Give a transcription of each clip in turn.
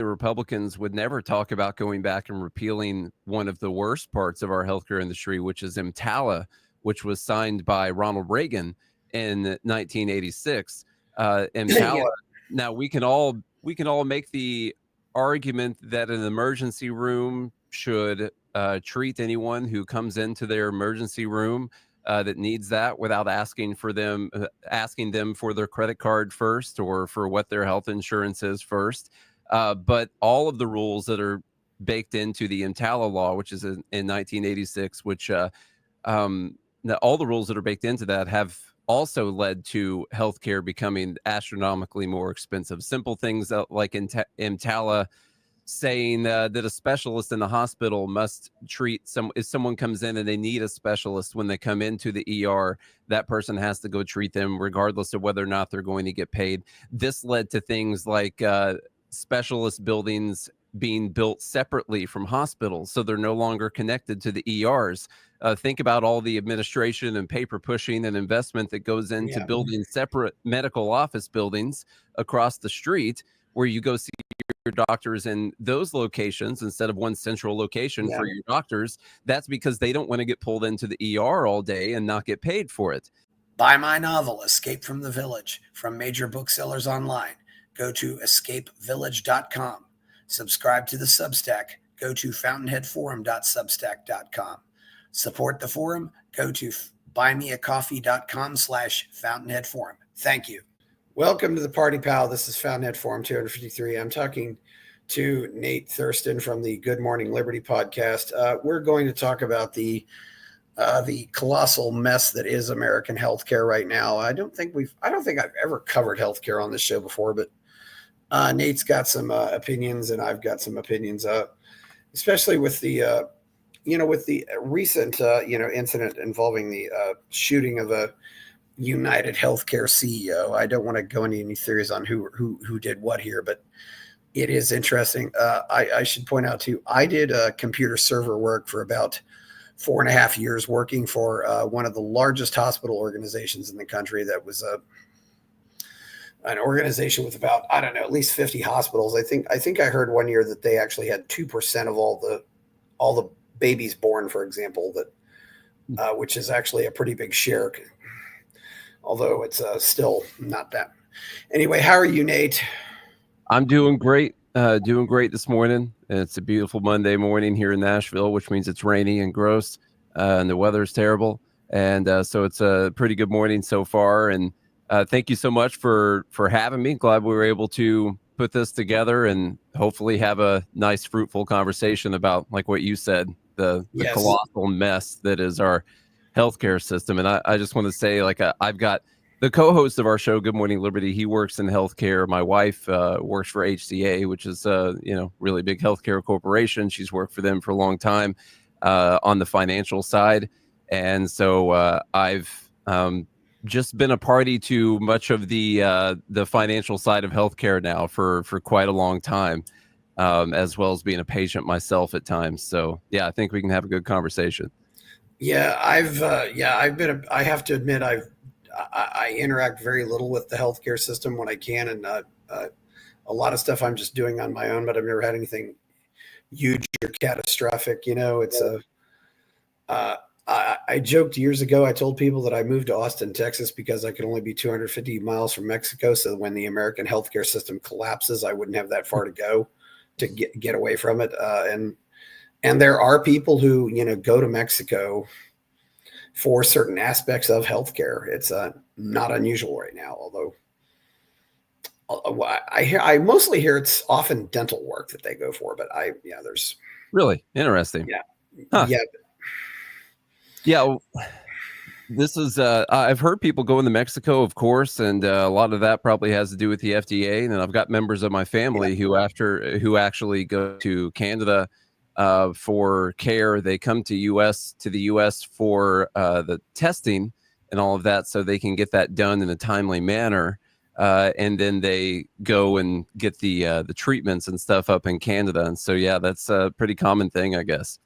the Republicans would never talk about going back and repealing one of the worst parts of our healthcare industry, which is EMTALA, which was signed by Ronald Reagan in 1986. EMTALA. Yeah. Now we can all make the argument that an emergency room should treat anyone who comes into their emergency room that needs that without asking them for their credit card first or for what their health insurance is first. But all of the rules that are baked into the EMTALA law, which is in 1986, which all the rules that are baked into that have also led to healthcare becoming astronomically more expensive. Simple things like EMTALA saying that a specialist in the hospital must treat if someone comes in and they need a specialist when they come into the ER, that person has to go treat them regardless of whether or not they're going to get paid. This led to things like specialist buildings being built separately from hospitals, so they're no longer connected to the ERs. Think about all the administration and paper pushing and investment that goes into building separate medical office buildings across the street where you go see your doctors in those locations instead of one central location for your doctors. That's because they don't want to get pulled into the ER all day and not get paid for it. Buy my novel, Escape from the Village, from major booksellers online. Go to escapevillage.com. Subscribe to the Substack. Go to fountainheadforum.substack.com. Support the forum. Go to buymeacoffee.com/fountainheadforum. Thank you. Welcome to the Party Pal. This is Fountainhead Forum 253. I'm talking to Nate Thurston from the Good Morning Liberty podcast. We're going to talk about the colossal mess that is American healthcare right now. I don't think I've ever covered healthcare on this show before, but Nate's got some opinions and I've got some opinions, especially with the recent incident involving the shooting of a United Healthcare CEO. I don't want to go into any theories on who did what here, but it is interesting. I should point out too, I did computer server work for about 4.5 years, working for one of the largest hospital organizations in the country. That was an organization with about, I don't know, at least 50 hospitals. I think I heard one year that they actually had 2% of all the babies born, for example, that which is actually a pretty big share, although it's still not that. Anyway, how are you, Nate? I'm doing great. Doing great this morning. It's a beautiful Monday morning here in Nashville, which means it's rainy and gross, and the weather's terrible. And so it's a pretty good morning so far. And thank you so much for having me. Glad we were able to put this together and hopefully have a nice, fruitful conversation about, like what you said, the colossal mess that is our healthcare system. And I just want to say, like, I've got the co-host of our show, Good Morning Liberty. He works in healthcare. My wife works for HCA, which is really big healthcare corporation. She's worked for them for a long time on the financial side, and so I've just been a party to much of the financial side of healthcare now for quite a long time, as well as being a patient myself at times. So yeah, I think we can have a good conversation. Yeah, I have to admit, I interact very little with the healthcare system when I can, and a lot of stuff I'm just doing on my own, but I've never had anything huge or catastrophic. It's I joked years ago, I told people that I moved to Austin, Texas because I could only be 250 miles from Mexico. So when the American healthcare system collapses, I wouldn't have that far to go to get away from it. And there are people who, go to Mexico for certain aspects of healthcare. It's not unusual right now, although I mostly hear it's often dental work that they go for, but there's really interesting. Yeah. Huh. Yeah. This is, I've heard people going to Mexico, of course, and a lot of that probably has to do with the FDA. And then I've got members of my family who actually go to Canada for care. They come to the U.S. for the testing and all of that, so they can get that done in a timely manner. And then they go and get the treatments and stuff up in Canada. And so, yeah, that's a pretty common thing, I guess.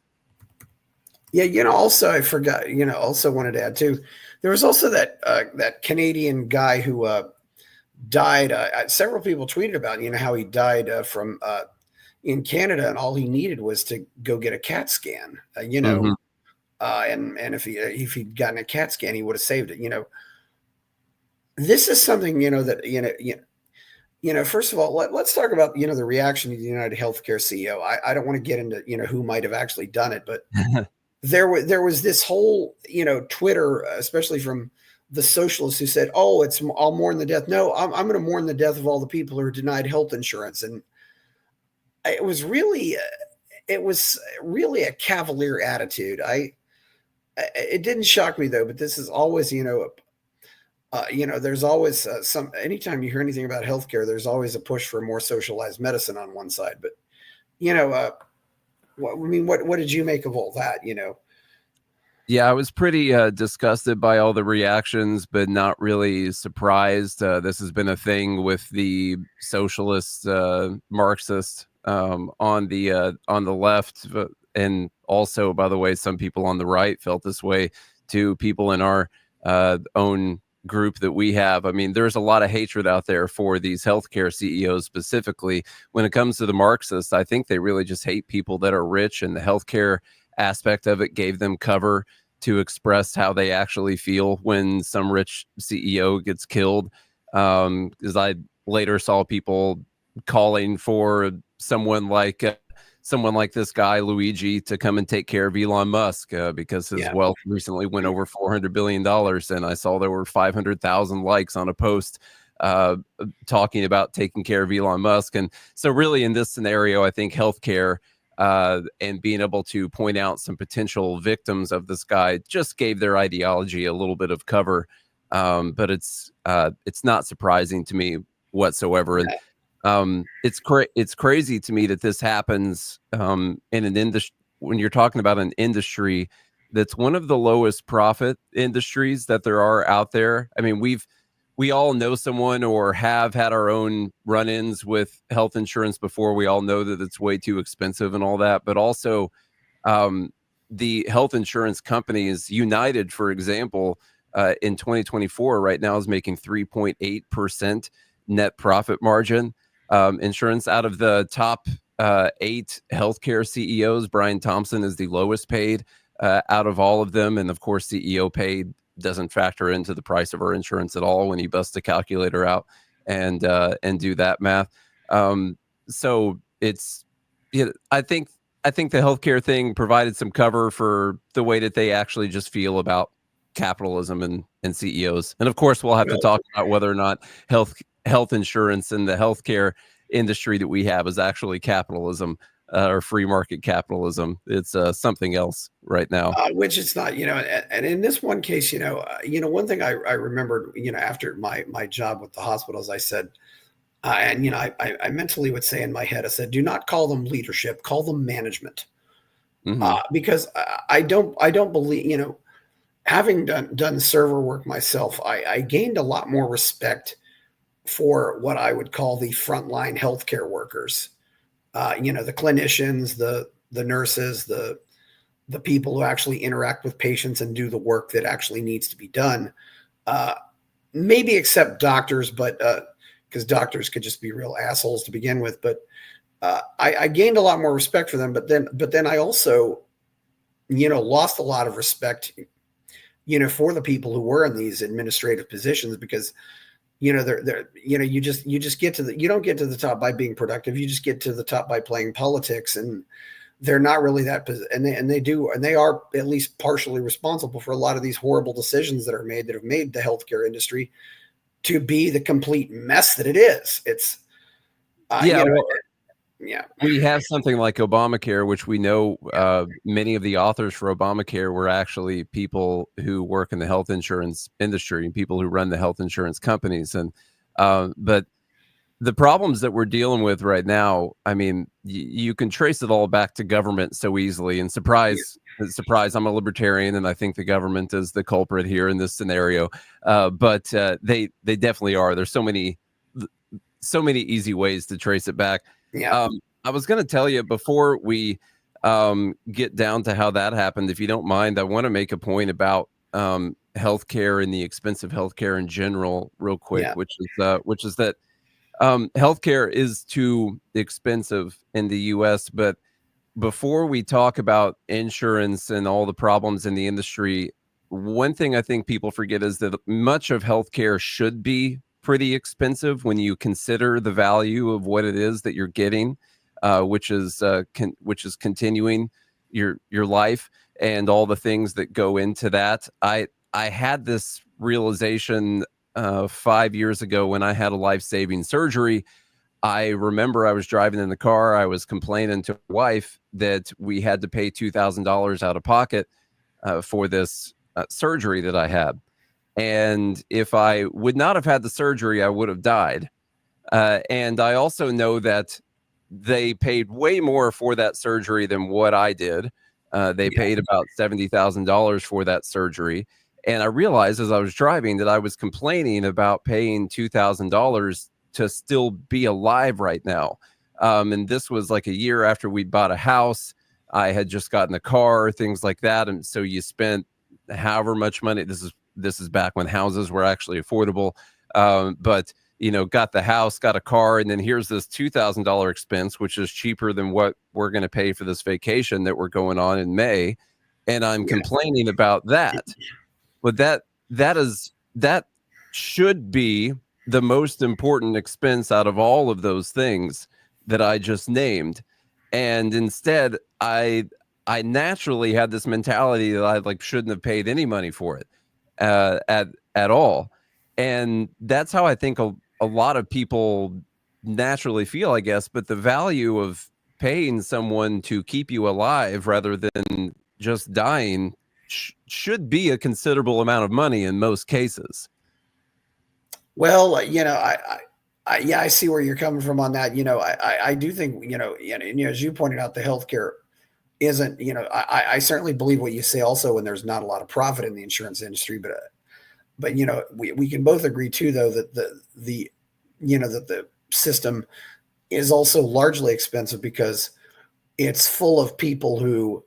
Yeah, also I forgot, also wanted to add too, there was also that Canadian guy who died. Several people tweeted about, how he died from in Canada, and all he needed was to go get a CAT scan. Hmm. And if he'd gotten a CAT scan, he would have saved it. This is something that first of all, let's talk about the reaction of the United Healthcare CEO. I don't want to get into who might have actually done it, but there was this whole Twitter, especially from the socialists, who said, "Oh, I'll mourn the death." No, I'm going to mourn the death of all the people who are denied health insurance, and it was really a cavalier attitude. It didn't shock me though, but this is always there's always anytime you hear anything about healthcare, there's always a push for more socialized medicine on one side. But what did you make of all that? Yeah, I was pretty disgusted by all the reactions, but not really surprised. This has been a thing with the socialist, Marxist on the left, and also, by the way, some people on the right felt this way too. People in our own group that we have. I mean, there's a lot of hatred out there for these healthcare CEOs specifically. When it comes to the Marxists, I think they really just hate people that are rich, and the healthcare aspect of it gave them cover to express how they actually feel when some rich CEO gets killed. Because I later saw people calling for someone like this guy Luigi to come and take care of Elon Musk because his wealth recently went over $400 billion, and I saw there were 500,000 likes on a post talking about taking care of Elon Musk. And so really in this scenario, I think healthcare and being able to point out some potential victims of this guy just gave their ideology a little bit of cover. But it's not surprising to me whatsoever. And it's crazy to me that this happens in an industry, when you're talking about an industry that's one of the lowest profit industries that there are out there. I mean, we all know someone or have had our own run-ins with health insurance before. We all know that it's way too expensive and all that, but also the health insurance companies, United, for example, in 2024 right now is making 3.8% net profit margin. Insurance out of the top 8 healthcare CEOs, Brian Thompson is the lowest paid out of all of them. And of course, CEO paid doesn't factor into the price of our insurance at all when you bust the calculator out and do that math. So it's, I think the healthcare thing provided some cover for the way that they actually just feel about capitalism and CEOs. And of course, we'll have to talk about whether or not health insurance and the healthcare industry that we have is actually capitalism or free market capitalism. It's something else right now. Which it's not, and in this one case, one thing I remembered, after my job with the hospitals, I said, I mentally would say in my head, I said, do not call them leadership, call them management. Because I don't believe, having done server work myself, I gained a lot more respect for what I would call the frontline healthcare workers. The clinicians, the nurses, the people who actually interact with patients and do the work that actually needs to be done. Maybe except doctors, but because doctors could just be real assholes to begin with. But I gained a lot more respect for them. But then I also, lost a lot of respect, for the people who were in these administrative positions, because you just get to you don't get to the top by being productive. You just get to the top by playing politics, and they're not really that, and they are at least partially responsible for a lot of these horrible decisions that are made, that have made the healthcare industry to be the complete mess that it is. It's we have something like Obamacare, which we know many of the authors for Obamacare were actually people who work in the health insurance industry and people who run the health insurance companies. And but the problems that we're dealing with right now, I mean, you can trace it all back to government so easily. And surprise, I'm a libertarian, and I think the government is the culprit here in this scenario. But they definitely are. There's so many easy ways to trace it back. I was going to tell you before we get down to how that happened, if you don't mind, I want to make a point about healthcare and the expensive healthcare in general real quick, which is that Healthcare is too expensive in the US, but before we talk about insurance and all the problems in the industry, one thing I think people forget is that much of healthcare should be pretty expensive when you consider the value of what it is that you're getting, which is continuing your life and all the things that go into that. I had this realization 5 years ago when I had a life-saving surgery. I remember I was driving in the car. I was complaining to my wife that we had to pay $2,000 out of pocket for this surgery that I had. And if I would not have had the surgery, I would have died. And I also know that they paid way more for that surgery than what I did. They paid about $70,000 for that surgery. And I realized as I was driving that I was complaining about paying $2,000 to still be alive right now. And this was like a year after we bought a house. I had just gotten a car, things like that. And so you spent however much money. This is back when houses were actually affordable. But got the house, got a car, and then here's this $2,000 expense, which is cheaper than what we're going to pay for this vacation that we're going on in May. And I'm complaining about that. But that should be the most important expense out of all of those things that I just named. And instead, I naturally had this mentality that I shouldn't have paid any money for it at all. And that's how I think a lot of people naturally feel, I guess. But the value of paying someone to keep you alive rather than just dying should be a considerable amount of money in most cases. Well, I see where you're coming from on that. I do think, as you pointed out, the healthcare isn't, I certainly believe what you say also when there's not a lot of profit in the insurance industry, but we can both agree too, though, that that the system is also largely expensive because it's full of people who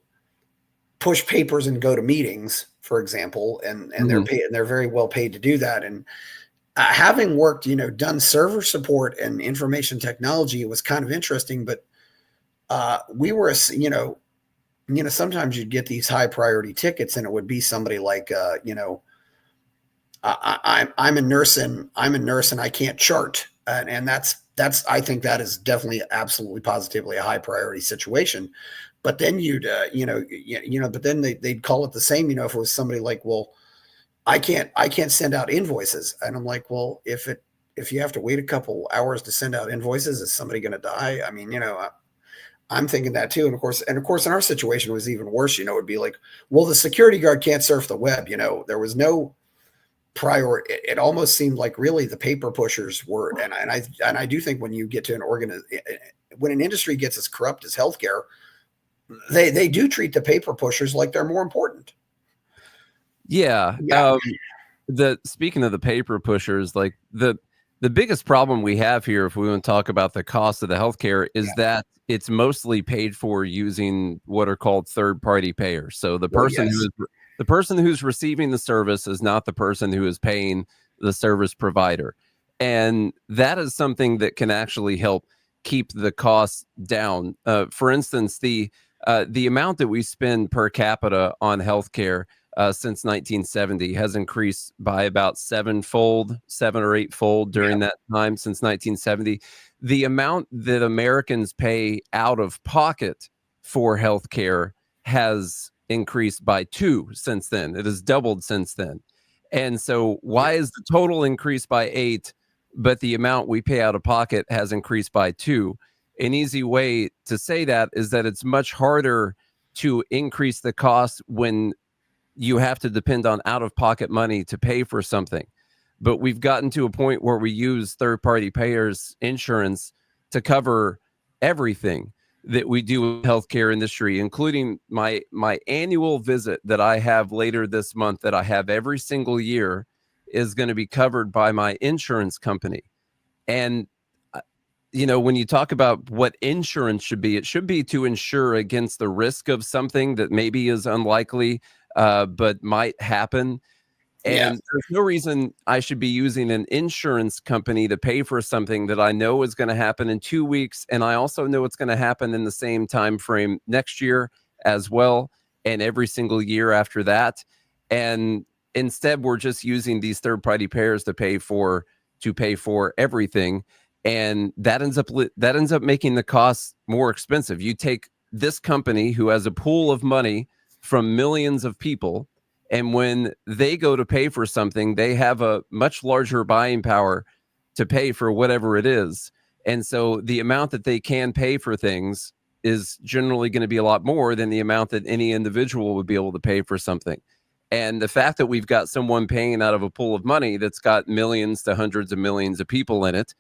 push papers and go to meetings, for example, and they're paid, and they're very well paid to do that. And having worked, done server support and information technology, it was kind of interesting, but we were, sometimes you'd get these high priority tickets and it would be somebody like, I'm a nurse and I can't chart. And that's, I think that is definitely absolutely positively a high priority situation. But then but then they'd call it the same, if it was somebody like, well, I can't send out invoices. And I'm like, well, if you have to wait a couple hours to send out invoices, is somebody going to die? I mean, I'm thinking that too. And of course, in our situation it was even worse, it'd be like, well, the security guard can't surf the web. There was no prior. It almost seemed like really the paper pushers were. And I do think when you get to when an industry gets as corrupt as healthcare, they do treat the paper pushers like they're more important. Yeah. Speaking of the paper pushers, the biggest problem we have here, if we want to talk about the cost of the healthcare, is that it's mostly paid for using what are called third-party payers. So the person who's receiving the service is not the person who is paying the service provider. And that is something that can actually help keep the costs down. For instance, the amount that we spend per capita on healthcare since 1970 has increased by about 7 or 8 fold during that time since 1970. The amount that Americans pay out of pocket for healthcare has increased by 2 since then. It has doubled since then. And so why is the total increased by 8, but the amount we pay out of pocket has increased by 2? An easy way to say that is that it's much harder to increase the cost when you have to depend on out-of-pocket money to pay for something. But we've gotten to a point where we use third-party payers insurance to cover everything that we do in the healthcare industry, including my annual visit that I have later this month that I have every single year is going to be covered by my insurance company. And when you talk about what insurance should be, it should be to insure against the risk of something that maybe is unlikely, but might happen. Yeah. And there's no reason I should be using an insurance company to pay for something that I know is going to happen in 2 weeks. And I also know it's going to happen in the same time frame next year as well, and every single year after that. And instead, we're just using these third-party payers to pay for everything. And that ends up making the costs more expensive. You take this company who has a pool of money from millions of people, and when they go to pay for something, they have a much larger buying power to pay for whatever it is. And so the amount that they can pay for things is generally going to be a lot more than the amount that any individual would be able to pay for something. And the fact that we've got someone paying out of a pool of money that's got millions to hundreds of millions of people in it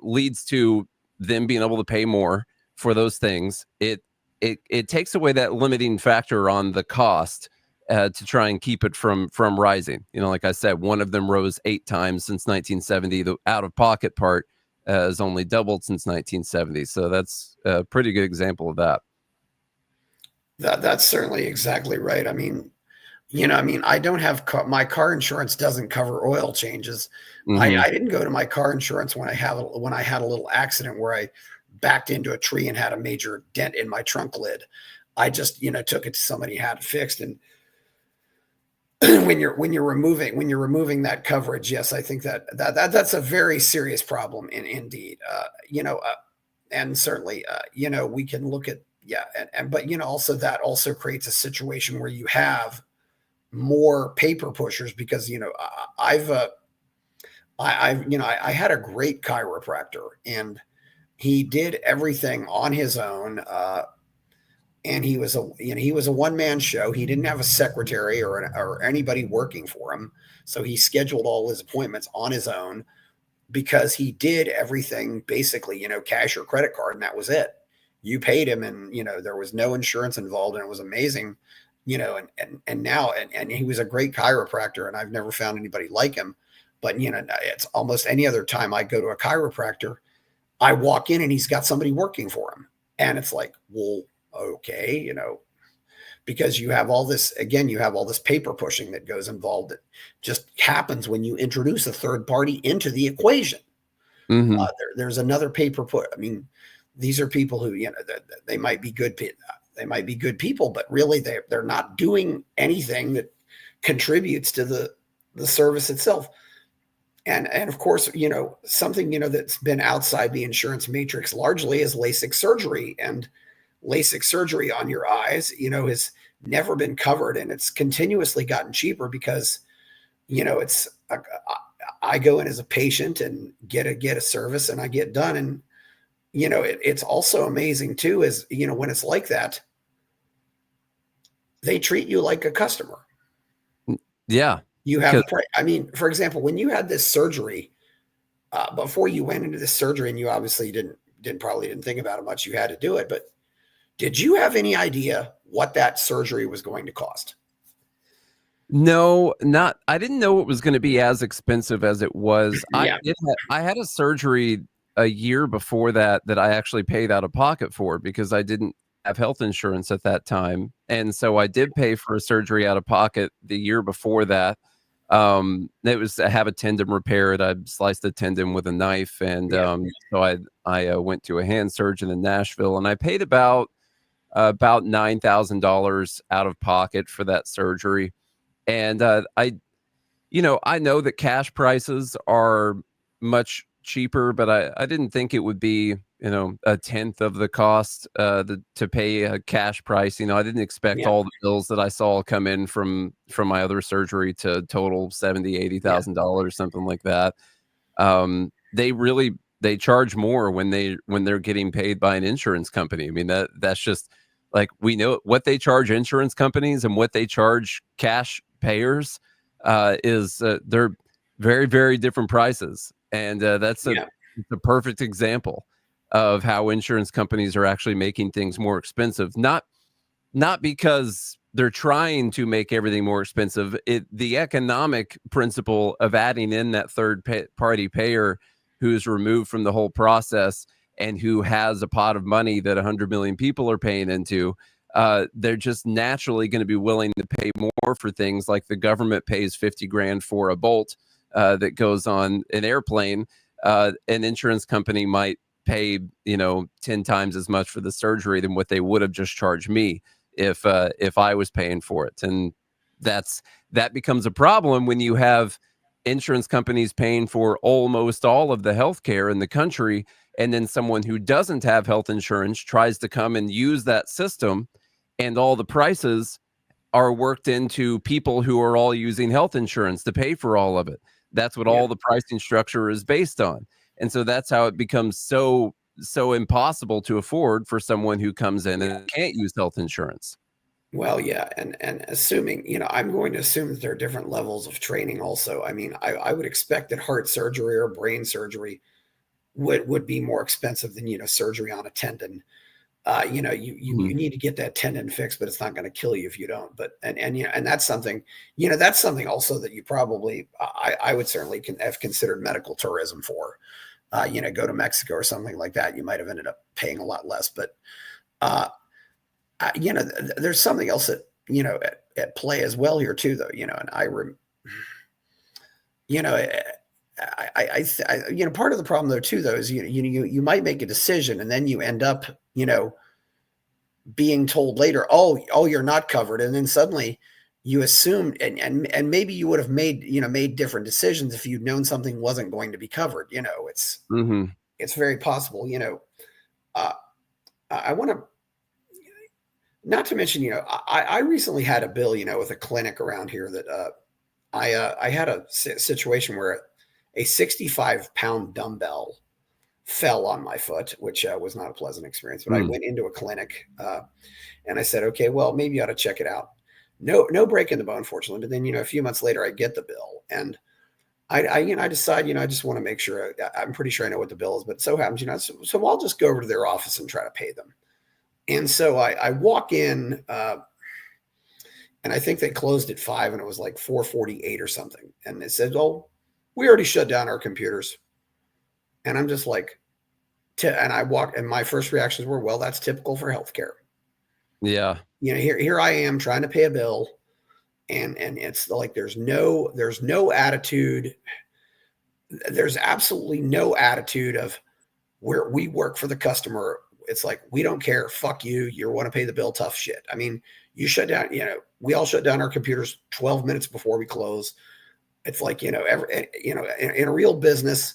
leads to them being able to pay more for those things. It takes away that limiting factor on the cost to try and keep it from rising. Like I said, one of them rose 8 times since 1970. The out-of-pocket part has only doubled since 1970. So that's a pretty good example of that. That's certainly exactly right. I mean, I don't have my car insurance doesn't cover oil changes. Mm-hmm. I didn't go to my car insurance when I had a little accident where I backed into a tree and had a major dent in my trunk lid. I just, took it to somebody who had it fixed. And when you're removing that coverage, yes, I think that's a very serious problem indeed. And certainly, we can look at, but also that also creates a situation where you have more paper pushers because, I had a great chiropractor and he did everything on his own. And he was a one-man show. He didn't have a secretary or anybody working for him. So he scheduled all his appointments on his own because he did everything basically, cash or credit card, and that was it. You paid him and, there was no insurance involved, and it was amazing, and now he was a great chiropractor, and I've never found anybody like him. But, it's almost any other time I go to a chiropractor, I walk in and he's got somebody working for him. And it's like, well, okay, because you have all this paper pushing that goes involved. That just happens when you introduce a third party into the equation. Mm-hmm. There's another paper put. I mean, these are people who, they might be good. They might be good people, but really they're not doing anything that contributes to the service itself. And of course, something, that's been outside the insurance matrix largely is LASIK surgery, and LASIK surgery on your eyes, has never been covered, and it's continuously gotten cheaper because, I go in as a patient and get a service and I get done. And, it's also amazing too, is, when it's like that, they treat you like a customer. Yeah. You have, for example, when you had this surgery, before you went into this surgery, and you obviously didn't think about it much, you had to do it, but did you have any idea what that surgery was going to cost? No, I didn't know it was going to be as expensive as it was. Yeah. I had a surgery a year before that I actually paid out of pocket for because I didn't have health insurance at that time. And so I did pay for a surgery out of pocket the year before that. It was to have a tendon repaired. I sliced a tendon with a knife. And so I went to a hand surgeon in Nashville, and I paid about $9,000 out of pocket for that surgery. And I know that cash prices are much cheaper, but I didn't think it would be, a tenth of the cost to pay a cash price. I didn't expect all the bills that I saw come in from my other surgery to total $70,000, $80,000, something like that. They charge more when they're getting paid by an insurance company. I mean, that's just like, we know what they charge insurance companies and what they charge cash payers is they're very, very different prices. And that's the perfect example of how insurance companies are actually making things more expensive. Not because they're trying to make everything more expensive. The economic principle of adding in that third party payer who's removed from the whole process and who has a pot of money that 100 million people are paying into, they're just naturally going to be willing to pay more for things like the government pays 50 grand for a bolt that goes on an airplane. An insurance company might pay, 10 times as much for the surgery than what they would have just charged me if I was paying for it. And that becomes a problem when you have insurance companies paying for almost all of the healthcare in the country, and then someone who doesn't have health insurance tries to come and use that system, and all the prices are worked into people who are all using health insurance to pay for all of it. That's what all the pricing structure is based on. And so that's how it becomes so impossible to afford for someone who comes in and can't use health insurance. Well, yeah, and assuming, I'm going to assume that there are different levels of training also. I mean, I would expect that heart surgery or brain surgery would be more expensive than, surgery on a tendon. You need to get that tendon fixed, but it's not going to kill you if you don't. But and that's something, that's something also that you probably, I would certainly have considered medical tourism for. Go to Mexico or something like that. You might have ended up paying a lot less, but there's something else that, at play as well here too, though, and part of the problem though, too, though, is, you might make a decision and then you end up, being told later, oh, you're not covered. And then suddenly you assumed, and maybe you would have made different decisions if you'd known something wasn't going to be covered. It's very possible, I want to, not to mention, I recently had a bill, with a clinic around here that I had a situation where a 65-pound dumbbell fell on my foot, which was not a pleasant experience. But I went into a clinic and I said, okay, well, maybe you ought to check it out. No break in the bone, fortunately. But then, a few months later, I get the bill and I decide, I just want to make sure I'm pretty sure I know what the bill is, but so happens, so I'll just go over to their office and try to pay them. And so I walk in, and I think they closed at 5, and it was like 4:48 or something. And they said, "Oh, we already shut down our computers." And I'm just like, and I walk, and my first reactions were, "Well, that's typical for healthcare." Yeah. Here I am trying to pay a bill, and it's like there's no attitude. There's absolutely no attitude of where we work for the customer. It's like, we don't care. Fuck you. You want to pay the bill. Tough shit. I mean, you shut down, we all shut down our computers 12 minutes before we close. It's like, in a real business,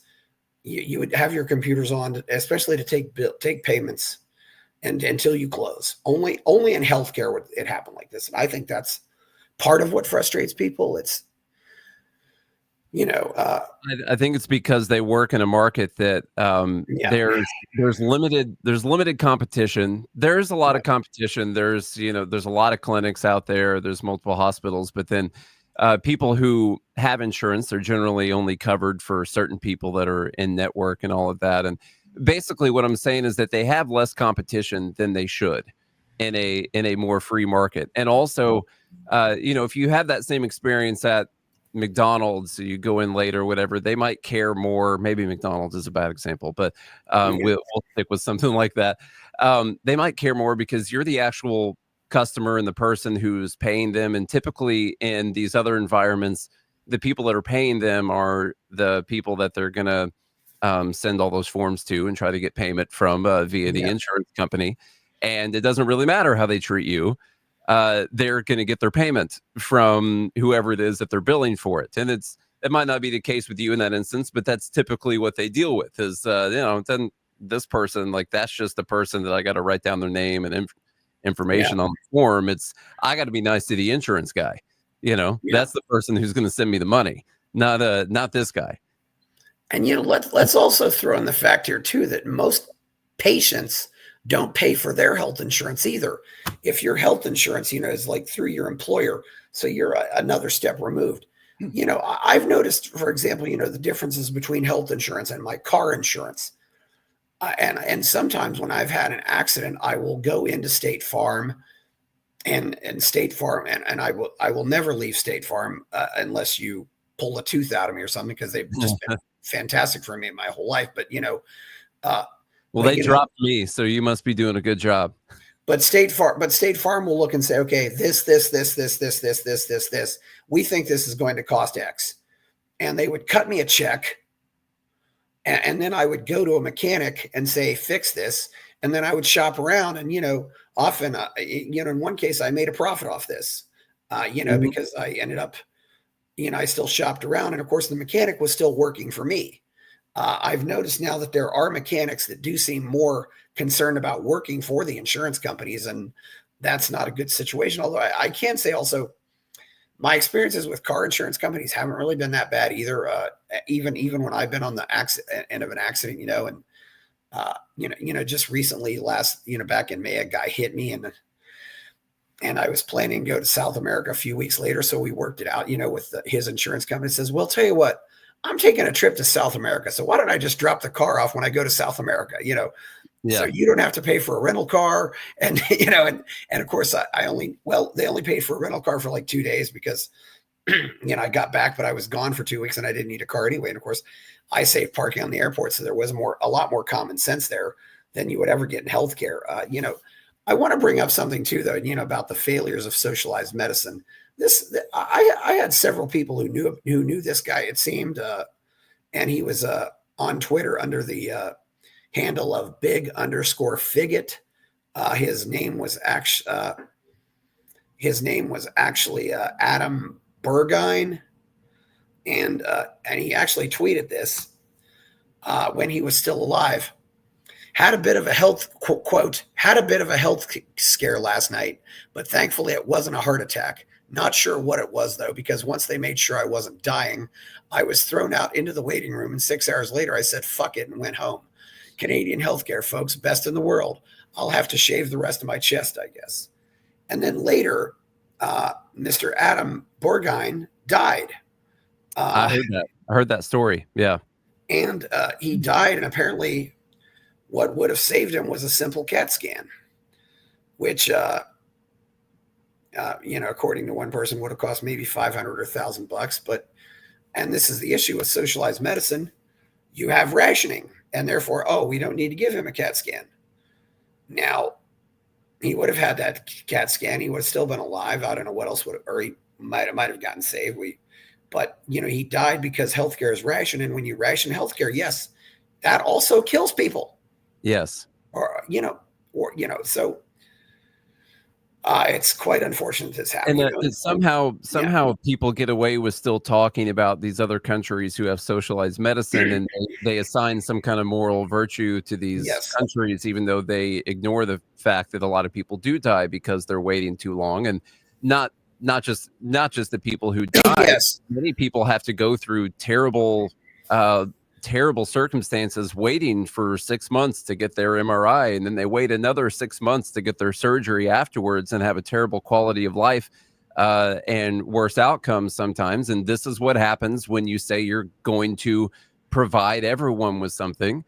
you would have your computers on, especially to take payments and until you close. Only in healthcare would it happen like this. And I think that's part of what frustrates people. It's, I think it's because they work in a market that there's limited competition. There's a lot of competition. There's a lot of clinics out there. There's multiple hospitals, but then people who have insurance are generally only covered for certain people that are in network and all of that. And basically what I'm saying is that they have less competition than they should in a more free market. And also, if you have that same experience at McDonald's, you go in late or whatever, they might care more. Maybe McDonald's is a bad example, but we'll stick with something like that. They might care more because you're the actual customer and the person who's paying them. And typically in these other environments, the people that are paying them are the people that they're going to send all those forms to and try to get payment from via the insurance company. And it doesn't really matter how they treat you. They're going to get their payment from whoever it is that they're billing for it. And it might not be the case with you in that instance, but that's typically what they deal with is, then this person, like, that's just the person that I got to write down their name and information on the form. I got to be nice to the insurance guy. That's the person who's going to send me the money, not this guy. And, let's also throw in the fact here too, that most patients don't pay for their health insurance either. If your health insurance, is like through your employer, so you're another step removed. I've noticed, for example, the differences between health insurance and my car insurance. And sometimes when I've had an accident, I will go into State Farm and State Farm, and I will never leave State Farm unless you pull a tooth out of me or something, because they've just been fantastic for me my whole life. But, well, they dropped me, so you must be doing a good job. But State Farm will look and say, okay, this. We think this is going to cost X. And they would cut me a check. And then I would go to a mechanic and say, fix this. And then I would shop around. And, often, in one case, I made a profit off this, because I ended up, I still shopped around. And of course, the mechanic was still working for me. I've noticed now that there are mechanics that do seem more concerned about working for the insurance companies, and that's not a good situation. Although I can say also, my experiences with car insurance companies haven't really been that bad either. Even when I've been on the end of an accident, just recently, back in May, a guy hit me, and I was planning to go to South America a few weeks later, so we worked it out, with his insurance company. Says, "Well, tell you what, I'm taking a trip to South America, so why don't I just drop the car off when I go to South America? So you don't have to pay for a rental car." And, and of course they only paid for a rental car for like 2 days because, I got back, but I was gone for 2 weeks and I didn't need a car anyway. And of course I saved parking on the airport. So there was a lot more common sense there than you would ever get in healthcare. I want to bring up something too, though, about the failures of socialized medicine. I had several people who knew this guy, it seemed, and he was on Twitter under the handle of big_figget. His name was actually Adam Burgoyne, and he actually tweeted this when he was still alive. Had a bit of a health scare last night, but thankfully it wasn't a heart attack. Not sure what it was, though, because once they made sure I wasn't dying, I was thrown out into the waiting room, and 6 hours later I said, fuck it, and went home. Canadian healthcare, folks, best in the world. I'll have to shave the rest of my chest, I guess. And then later, Mr. Adam Burgoyne died. I heard that story. Yeah. And he died, and apparently what would have saved him was a simple CAT scan, which, according to one person, would have cost maybe $500 or $1,000. And this is the issue with socialized medicine. You have rationing, and therefore, we don't need to give him a CAT scan. Now, he would have had that CAT scan. He would have still been alive. I don't know what else or he might have gotten saved. But he died because healthcare is rationed. And when you ration healthcare, yes, that also kills people. Yes. So it's quite unfortunate this happened. And somehow people get away with still talking about these other countries who have socialized medicine, and they assign some kind of moral virtue to these countries, even though they ignore the fact that a lot of people do die because they're waiting too long. And not just the people who die. Yes. Many people have to go through terrible circumstances, waiting for 6 months to get their MRI, and then they wait another 6 months to get their surgery afterwards and have a terrible quality of life and worse outcomes sometimes. And this is what happens when you say you're going to provide everyone with something.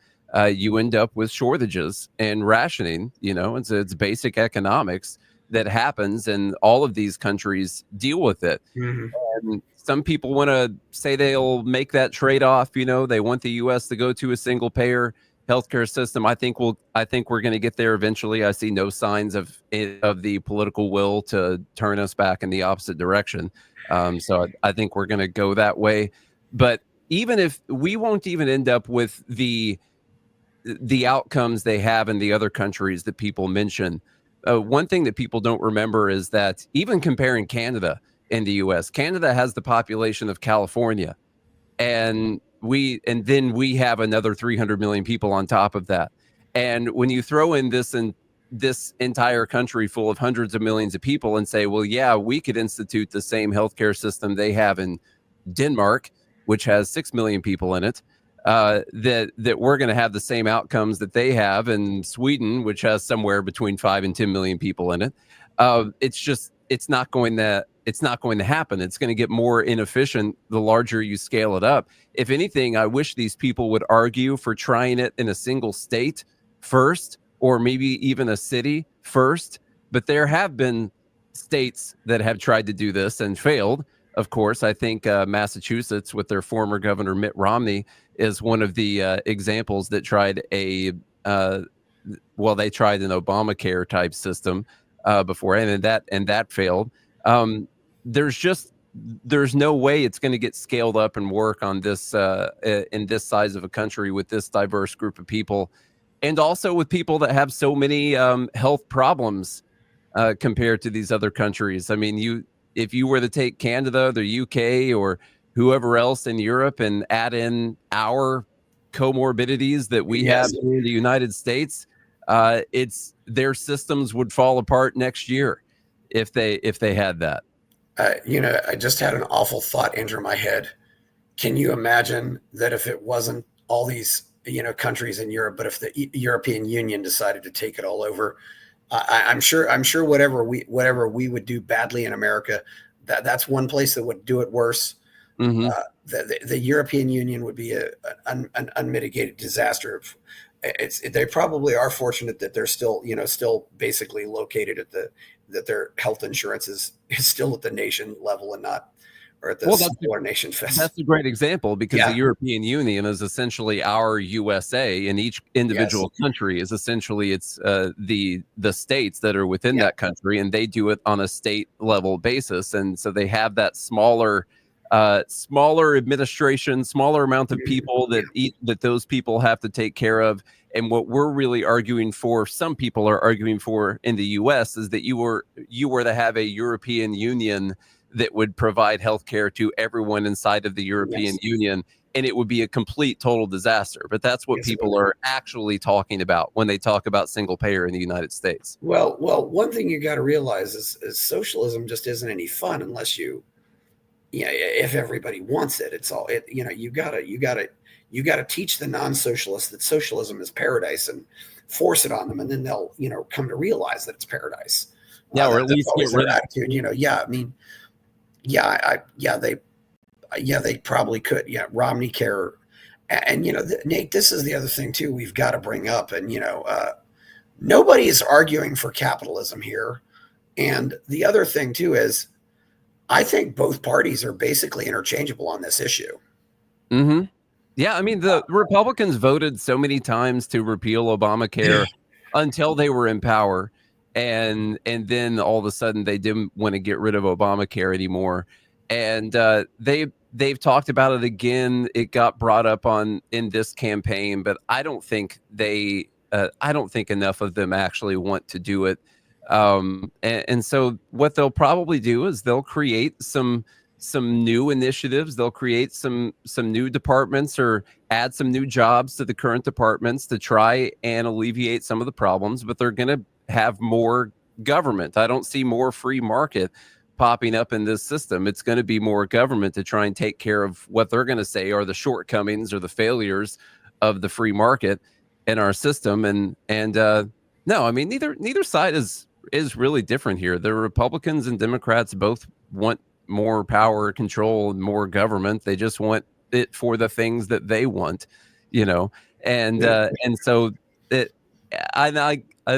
You end up with shortages and rationing. It's basic economics that happens, and all of these countries deal with it. Mm-hmm. And some people want to say they'll make that trade-off. They want the U.S. to go to a single-payer healthcare system. I think we're going to get there eventually. I see no signs of the political will to turn us back in the opposite direction. So I think we're going to go that way. But even if we won't even end up with the outcomes they have in the other countries that people mention, one thing that people don't remember is that even comparing Canada and the U.S., Canada has the population of California, and then we have another 300 million people on top of that. And when you throw in this entire country full of hundreds of millions of people and say, well, yeah, we could institute the same healthcare system they have in Denmark, which has 6 million people in it, that we're going to have the same outcomes that they have in Sweden, which has somewhere between 5 and 10 million people in it. It's not going to happen. It's going to get more inefficient the larger you scale it up. If anything, I wish these people would argue for trying it in a single state first, or maybe even a city first. But there have been states that have tried to do this and failed. Of course, I think Massachusetts, with their former governor Mitt Romney, is one of the examples that tried a well, they tried an Obamacare type system before, and that failed. There's just there's no way it's going to get scaled up and work on this in this size of a country with this diverse group of people, and also with people that have so many health problems compared to these other countries. I mean, if you were to take Canada, the UK, or whoever else in Europe and add in our comorbidities that we have Yes. here in the United States, it's their systems would fall apart next year if they had that. I just had an awful thought enter my head. Can you imagine that if it wasn't all these, countries in Europe, but if the European Union decided to take it all over, I'm sure whatever we would do badly in America, that's one place that would do it worse. Mm-hmm. The European Union would be an unmitigated disaster. They probably are fortunate that they're still basically located that their health insurance is still at the nation level and not or at the smaller nation fest. That's a great example because the European Union is essentially our USA, and each individual country is essentially it's the states that are within that country, and they do it on a state level basis, and so they have that smaller administration, smaller amount of people that those people have to take care of. And what we're really arguing for, some people are arguing for in the US, is that you were to have a European Union that would provide health care to everyone inside of the European Union, and it would be a complete total disaster. But that's what people are actually talking about when they talk about single payer in the United States. Well, one thing you got to realize is socialism just isn't any fun unless if everybody wants it. It's all you gotta teach the non-socialists that socialism is paradise and force it on them, and then they'll come to realize that it's paradise. Or at least get rid of attitude. They probably could. Romney care, and Nate, this is the other thing too we've got to bring up, and nobody is arguing for capitalism here, and the other thing too is, I think both parties are basically interchangeable on this issue. Mm-hmm. Yeah, I mean, the Republicans voted so many times to repeal Obamacare until they were in power, and then all of a sudden they didn't want to get rid of Obamacare anymore, and they've talked about it again. It got brought up in this campaign, but I don't think enough of them actually want to do it. And so what they'll probably do is they'll create some new initiatives. They'll create some new departments or add some new jobs to the current departments to try and alleviate some of the problems, but they're going to have more government. I don't see more free market popping up in this system. It's going to be more government to try and take care of what they're going to say are the shortcomings or the failures of the free market in our system. And no, I mean, neither side is really different here. The Republicans and Democrats both want more power, control, and more government. They just want it for the things that they want, and so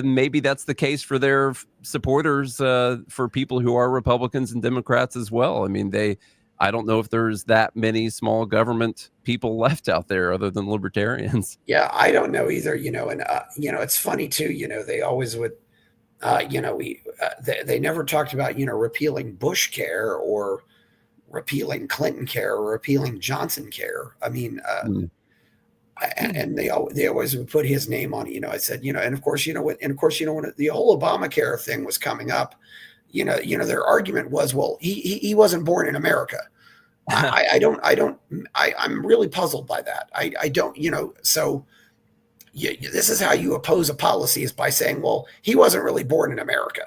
maybe that's the case for their supporters, for people who are Republicans and Democrats as well. I mean, I don't know if there's that many small government people left out there other than libertarians. Yeah, I don't know either, and it's funny too, they always would, they never talked about, repealing Bush care or repealing Clinton care or repealing Johnson care. I mean, and they always would put his name on it. I said, and of course, when the whole Obamacare thing was coming up, their argument was, well, he wasn't born in America. I'm really puzzled by that. I don't, so this is how you oppose a policy, is by saying, well, he wasn't really born in America.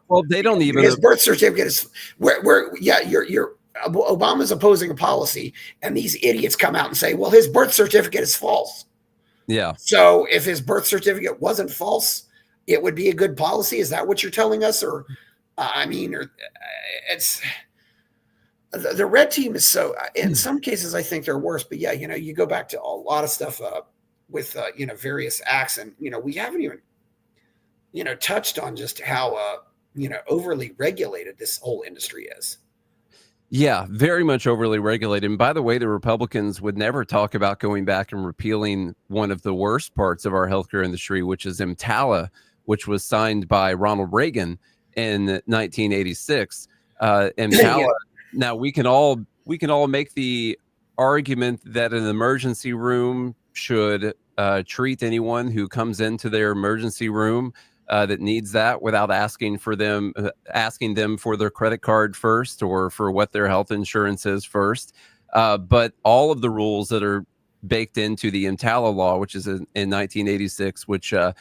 Well, they don't even, his birth certificate is you're Obama's opposing a policy, and these idiots come out and say, well, his birth certificate is false. Yeah. So if his birth certificate wasn't false, it would be a good policy. Is that what you're telling us? Or, it's the red team is so, in some cases, I think they're worse, but you go back to a lot of stuff with, various acts, and, we haven't even, touched on just how, overly regulated this whole industry is. Yeah, very much overly regulated. And by the way, the Republicans would never talk about going back and repealing one of the worst parts of our healthcare industry, which is EMTALA, which was signed by Ronald Reagan in 1986. EMTALA. Yeah. Now we can all make the argument that an emergency room should treat anyone who comes into their emergency room that needs that without asking them for their credit card first or for what their health insurance is first. But all of the rules that are baked into the EMTALA law, which is in 1986, which all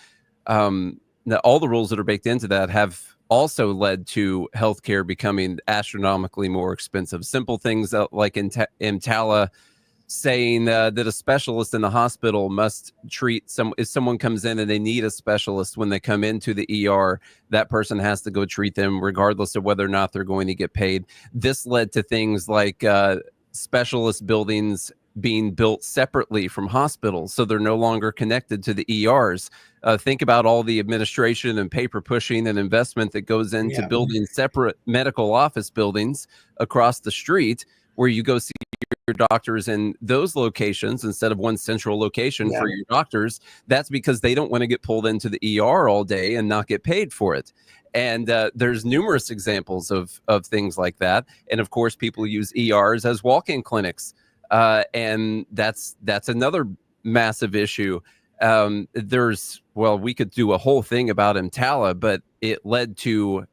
the rules that are baked into that have also led to healthcare becoming astronomically more expensive. Simple things like EMTALA saying that a specialist in the hospital must treat if someone comes in and they need a specialist when they come into the ER, that person has to go treat them regardless of whether or not they're going to get paid. This led to things like specialist buildings being built separately from hospitals, so they're no longer connected to the ERs. Think about all the administration and paper pushing and investment that goes into building separate medical office buildings across the street where you go see your doctors in those locations instead of one central location for your doctors. That's because they don't want to get pulled into the ER all day and not get paid for it. And there's numerous examples of things like that. And of course, people use ERs as walk-in clinics. And that's another massive issue. We could do a whole thing about EMTALA, but it led to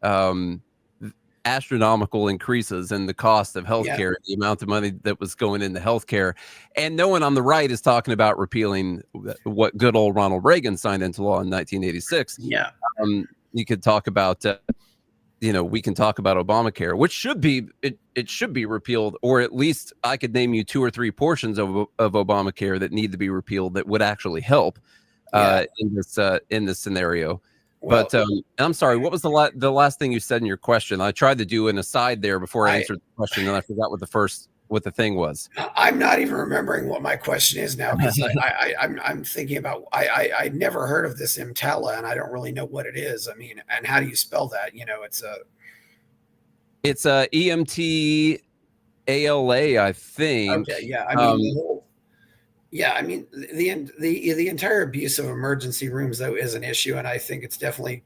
astronomical increases in the cost of healthcare, the amount of money that was going into healthcare. And no one on the right is talking about repealing what good old Ronald Reagan signed into law in 1986. You could talk about, we can talk about Obamacare, which should be, it should be repealed, or at least I could name you 2 or 3 portions of Obamacare that need to be repealed that would actually help in this scenario. Well, but I'm sorry, what was the last thing you said in your question? I tried to do an aside there before I answered the question, and I forgot what the thing was. I'm not even remembering what my question is now, because I'm thinking about, I never heard of this EMTALA, and I don't really know what it is. I mean, and how do you spell that? It's a EMTALA, I think. Okay, yeah. I mean, the entire abuse of emergency rooms, though, is an issue, and I think it's definitely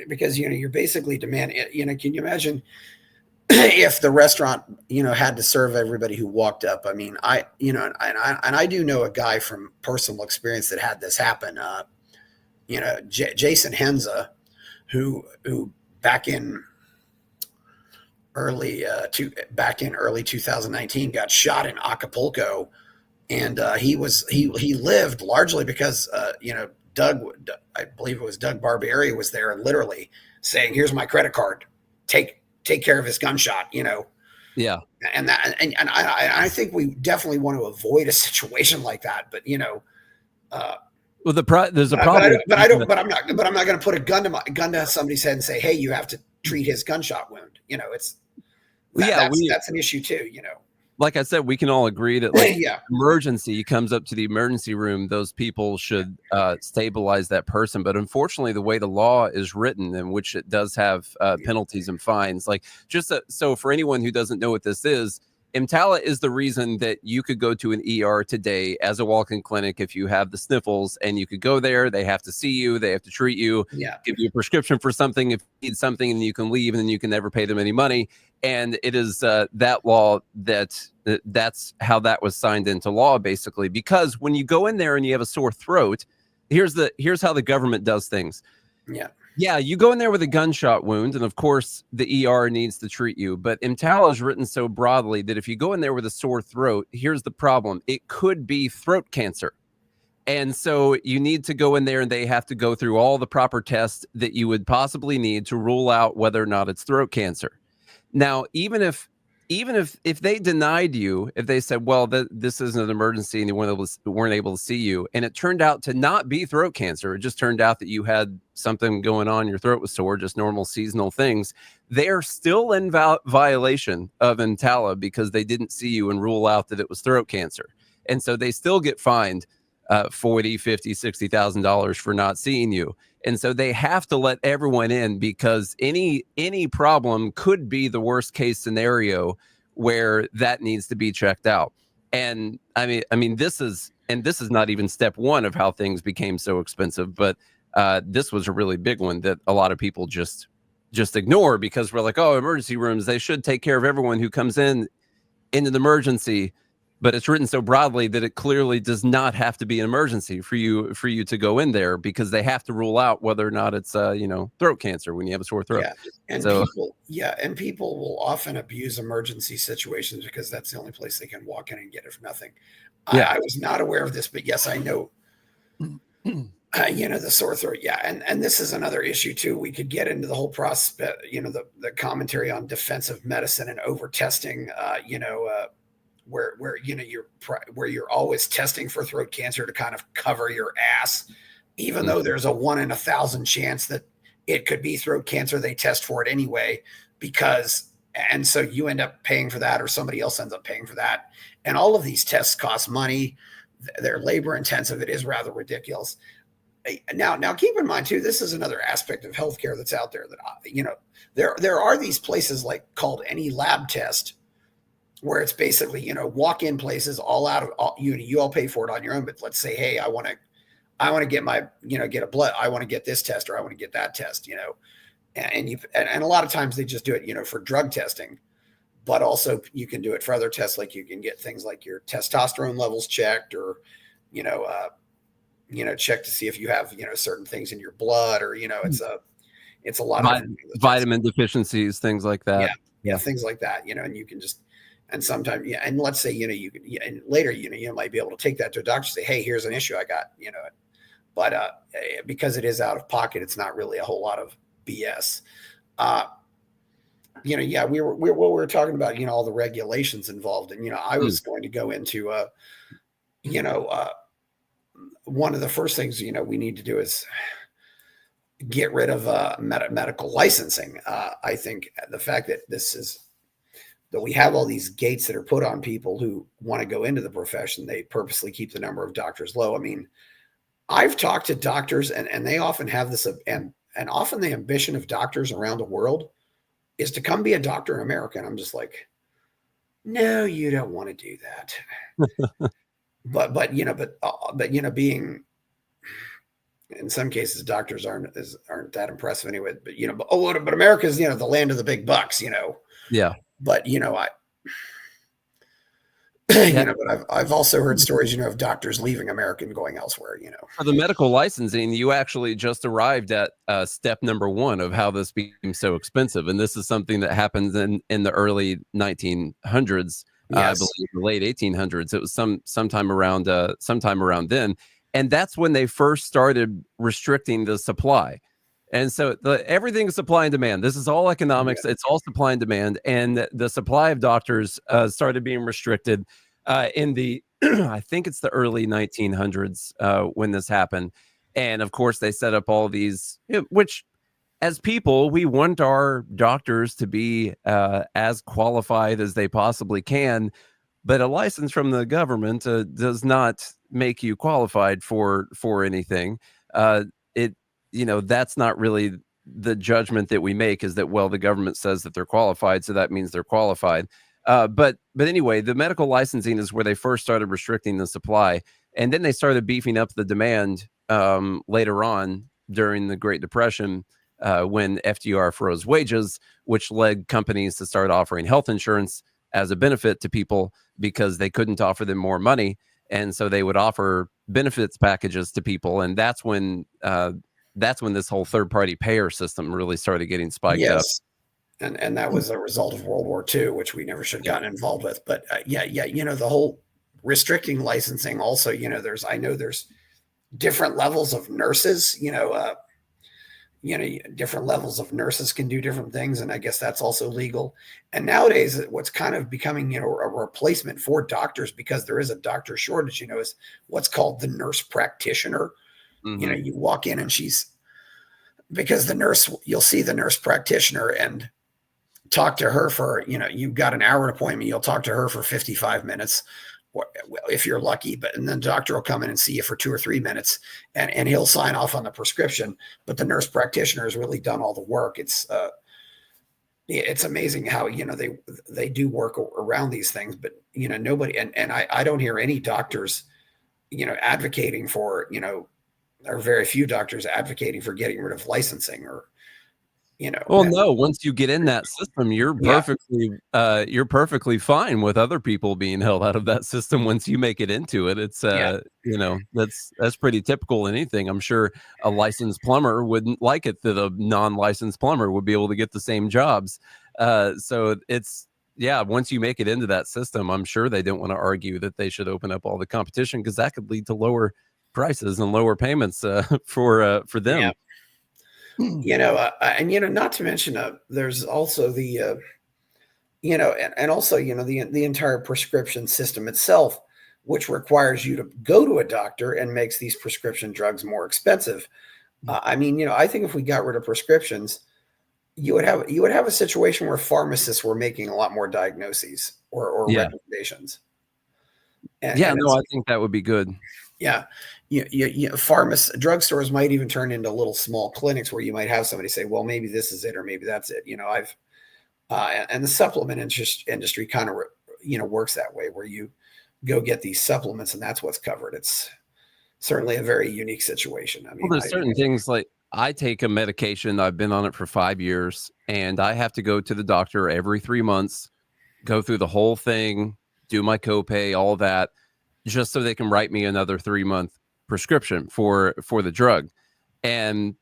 because you're basically demanding. Can you imagine if the restaurant had to serve everybody who walked up? I mean, I do know a guy from personal experience that had this happen. Jason Henza, who back in early 2019 got shot in Acapulco. And he lived largely because Doug, I believe it was Doug Barbieri, was there and literally saying, "Here's my credit card, take care of his gunshot." Yeah. And I think we definitely want to avoid a situation like that. But well, there's a problem. But I'm not going to put a gun to somebody's head and say, "Hey, you have to treat his gunshot wound." That's an issue too. Like I said, we can all agree that emergency comes up to the emergency room, those people should stabilize that person. But unfortunately, the way the law is written, in which it does have penalties and fines, so for anyone who doesn't know what this is, EMTALA is the reason that you could go to an ER today as a walk-in clinic if you have the sniffles, and you could go there. They have to see you. They have to treat you, give you a prescription for something if you need something, and you can leave, and then you can never pay them any money. And it is that law that's how that was signed into law, basically, because when you go in there and you have a sore throat, here's how the government does things. Yeah, you go in there with a gunshot wound, and of course the ER needs to treat you. But EMTALA is written so broadly that if you go in there with a sore throat, here's the problem: it could be throat cancer. And so you need to go in there, and they have to go through all the proper tests that you would possibly need to rule out whether or not it's throat cancer. Now, even if they denied you, if they said, well, this isn't an emergency and they weren't able to see you, and it turned out to not be throat cancer, it just turned out that you had something going on, your throat was sore, just normal seasonal things, they're still in violation of EMTALA because they didn't see you and rule out that it was throat cancer. And so they still get fined $40, $50, $60,000 for not seeing you. And so they have to let everyone in, because any problem could be the worst case scenario where that needs to be checked out. And I mean, this is not even step one of how things became so expensive, but this was a really big one that a lot of people just ignore, because we're like, oh, emergency rooms, they should take care of everyone who comes into the emergency. But it's written so broadly that it clearly does not have to be an emergency for you to go in there, because they have to rule out whether or not it's throat cancer when you have a sore throat. Yeah, and so people will often abuse emergency situations because that's the only place they can walk in and get it for nothing. Yeah. I was not aware of this, but yes, I know. The sore throat. Yeah. And this is another issue too. We could get into the whole process, the commentary on defensive medicine and over testing, where you're always testing for throat cancer to kind of cover your ass, even though there's a 1 in 1,000 chance that it could be throat cancer. They test for it anyway, and so you end up paying for that, or somebody else ends up paying for that. And all of these tests cost money. They're labor intensive. It is rather ridiculous. Now keep in mind too, this is another aspect of healthcare that's out there that, there are these places called any lab test, where it's basically, walk-in places all you all pay for it on your own. But let's say, hey, I want to get my, get a blood. I want to get this test, or I want to get that test, and a lot of times they just do it, for drug testing, but also you can do it for other tests. Like you can get things like your testosterone levels checked, or, check to see if you have, certain things in your blood, or, it's a lot of vitamin deficiencies, things like that. Yeah. Things like that, and you can just, and sometimes, and let's say, you can, and later, you might be able to take that to a doctor and say, hey, here's an issue I got, but because it is out of pocket, it's not really a whole lot of BS. We were talking about, all the regulations involved, and, I was going to go into, one of the first things, we need to do is get rid of medical licensing. I think the fact that that we have all these gates that are put on people who want to go into the profession, they purposely keep the number of doctors low. I mean, I've talked to doctors, and they often have this, and often the ambition of doctors around the world is to come be a doctor in America. And I'm just like, no, you don't want to do that. but being, in some cases, doctors aren't that impressive anyway, but America's, the land of the big bucks, Yeah. But, but I've also heard stories, of doctors leaving America and going elsewhere, For the medical licensing, you actually just arrived at step number 1 of how this became so expensive. And this is something that happens in the early 1900s, yes. I believe the late 1800s. It was sometime around then. And that's when they first started restricting the supply. And so everything is supply and demand. This is all economics. Yeah. It's all supply and demand. And the supply of doctors started being restricted in the, I think it's the early 1900s when this happened. And of course, they set up all these, which as people, we want our doctors to be as qualified as they possibly can. But a license from the government does not make you qualified for anything. That's not really the judgment that we make, is that, well, the government says that they're qualified, so that means they're qualified. But anyway, the medical licensing is where they first started restricting the supply. And then they started beefing up the demand later on during the Great Depression, when FDR froze wages, which led companies to start offering health insurance as a benefit to people because they couldn't offer them more money. And so they would offer benefits packages to people. And that's when this whole third-party payer system really started getting spiked up. And that was a result of World War II, which we never should have gotten involved with. But the whole restricting licensing also, there's different levels of nurses, different levels of nurses can do different things. And I guess that's also legal. And nowadays, what's kind of becoming, a replacement for doctors, because there is a doctor shortage, is what's called the nurse practitioner. Mm-hmm. You walk in and because you'll see the nurse practitioner and talk to her for, you've got an hour appointment. You'll talk to her for 55 minutes, if you're lucky, and then the doctor will come in and see you for 2 or 3 minutes, and he'll sign off on the prescription, but the nurse practitioner has really done all the work. It's amazing how, they do work around these things, but nobody, and I don't hear any doctors, advocating for, or very few doctors advocating for getting rid of licensing, or well, no, once you get in that system, you're perfectly fine with other people being held out of that system. Once you make it into it, it's that's pretty typical in anything. I'm sure a licensed plumber wouldn't like it that a non-licensed plumber would be able to get the same jobs. So it's, once you make it into that system, I'm sure they don't want to argue that they should open up all the competition, because that could lead to lower prices and lower payments for them. Yeah. And not to mention, there's also the, and also, the entire prescription system itself, which requires you to go to a doctor and makes these prescription drugs more expensive. I think if we got rid of prescriptions, you would have a situation where pharmacists were making a lot more diagnoses or recommendations. I think that would be good. Yeah. Drugstores might even turn into little small clinics where you might have somebody say, well, maybe this is it, or maybe that's it. And the supplement industry kind of, works that way, where you go get these supplements and that's what's covered. It's certainly a very unique situation. There's certain things, like I take a medication. I've been on it for 5 years, and I have to go to the doctor every 3 months, go through the whole thing, do my copay, all that, just so they can write me another 3-month prescription for the drug. And,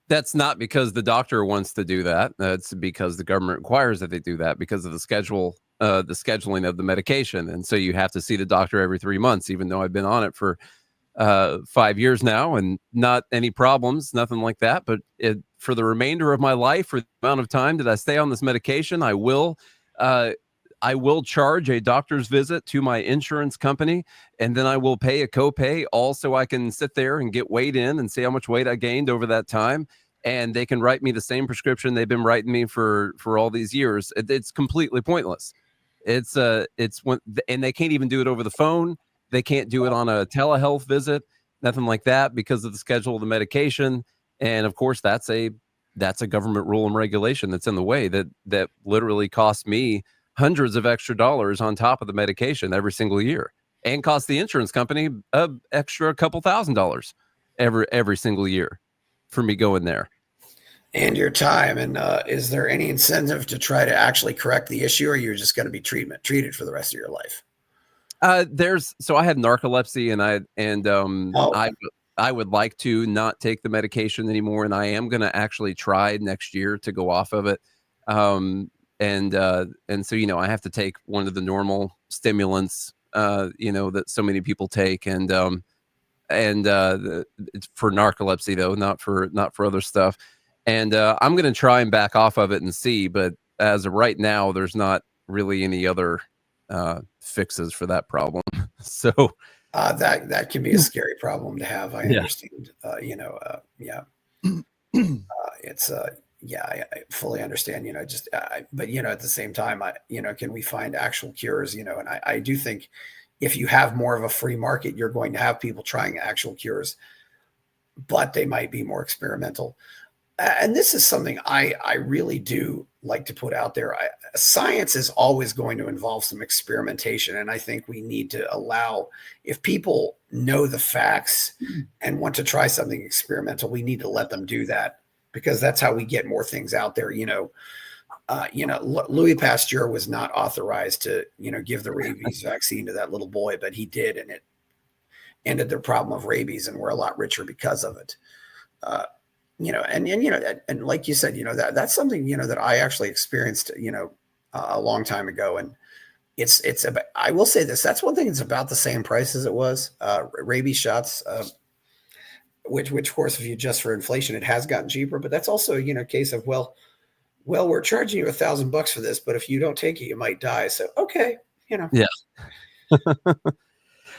that's not because the doctor wants to do that. That's because the government requires that they do that because of the scheduling of the medication. And so you have to see the doctor every 3 months, even though I've been on it for 5 years now and not any problems, nothing like that. But for the remainder of my life, for the amount of time that I stay on this medication, I will charge a doctor's visit to my insurance company, and then I will pay a copay, all so I can sit there and get weighed in and see how much weight I gained over that time. And they can write me the same prescription they've been writing me for all these years. It's completely pointless. And they can't even do it over the phone. They can't do it on a telehealth visit, nothing like that, because of the schedule of the medication. And of course, that's a government rule and regulation that's in the way that literally costs me hundreds of extra dollars on top of the medication every single year, and cost the insurance company extra couple $1,000s every single year for me going there. And your time. And is there any incentive to try to actually correct the issue, or you're just going to be treated for the rest of your life? So I had narcolepsy, and I would like to not take the medication anymore, and I am going to actually try next year to go off of it. And so, I have to take one of the normal stimulants, that so many people take. And it's for narcolepsy, though, not for other stuff. And I'm going to try and back off of it and see. But as of right now, there's not really any other fixes for that problem. So that can be a scary problem to have. I understand. It's I fully understand, but at the same time, can we find actual cures, and I do think if you have more of a free market, you're going to have people trying actual cures, but they might be more experimental. And this is something I really do like to put out there. Science is always going to involve some experimentation. And I think we need to allow, if people know the facts and want to try something experimental, we need to let them do that, because that's how we get more things out there. Louis Pasteur was not authorized to, give the rabies vaccine to that little boy, but he did. And it ended the problem of rabies, and we're a lot richer because of it. And like you said, that's something, that I actually experienced, a long time ago. And it's about, I will say this, that's one thing. It's about the same price as it was, rabies shots, which of course, if you adjust for inflation, it has gotten cheaper, but that's also, a case of, well, we're charging you $1,000 for this, but if you don't take it, you might die. So, okay. Yeah.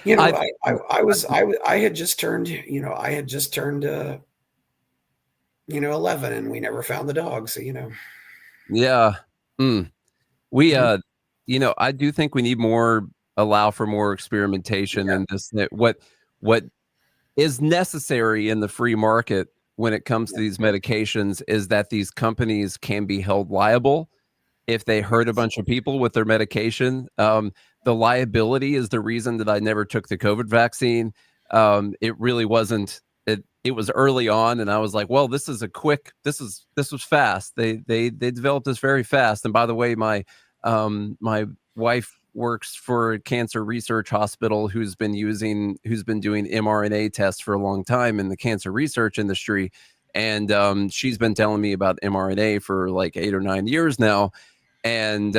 I had just turned 11, and we never found the dog. So, Yeah. We, I do think we need more allow for more experimentation and what is necessary in the free market when it comes to these medications is that these companies can be held liable if they hurt a bunch of people with their medication. The liability is the reason that I never took the COVID vaccine. It really wasn't. It was early on, and I was like, "Well, this is a quick. This was fast. They developed this very fast." And by the way, my wife works for a cancer research hospital who's been doing mRNA tests for a long time in the cancer research industry, and she's been telling me about mRNA for like 8 or 9 years now, and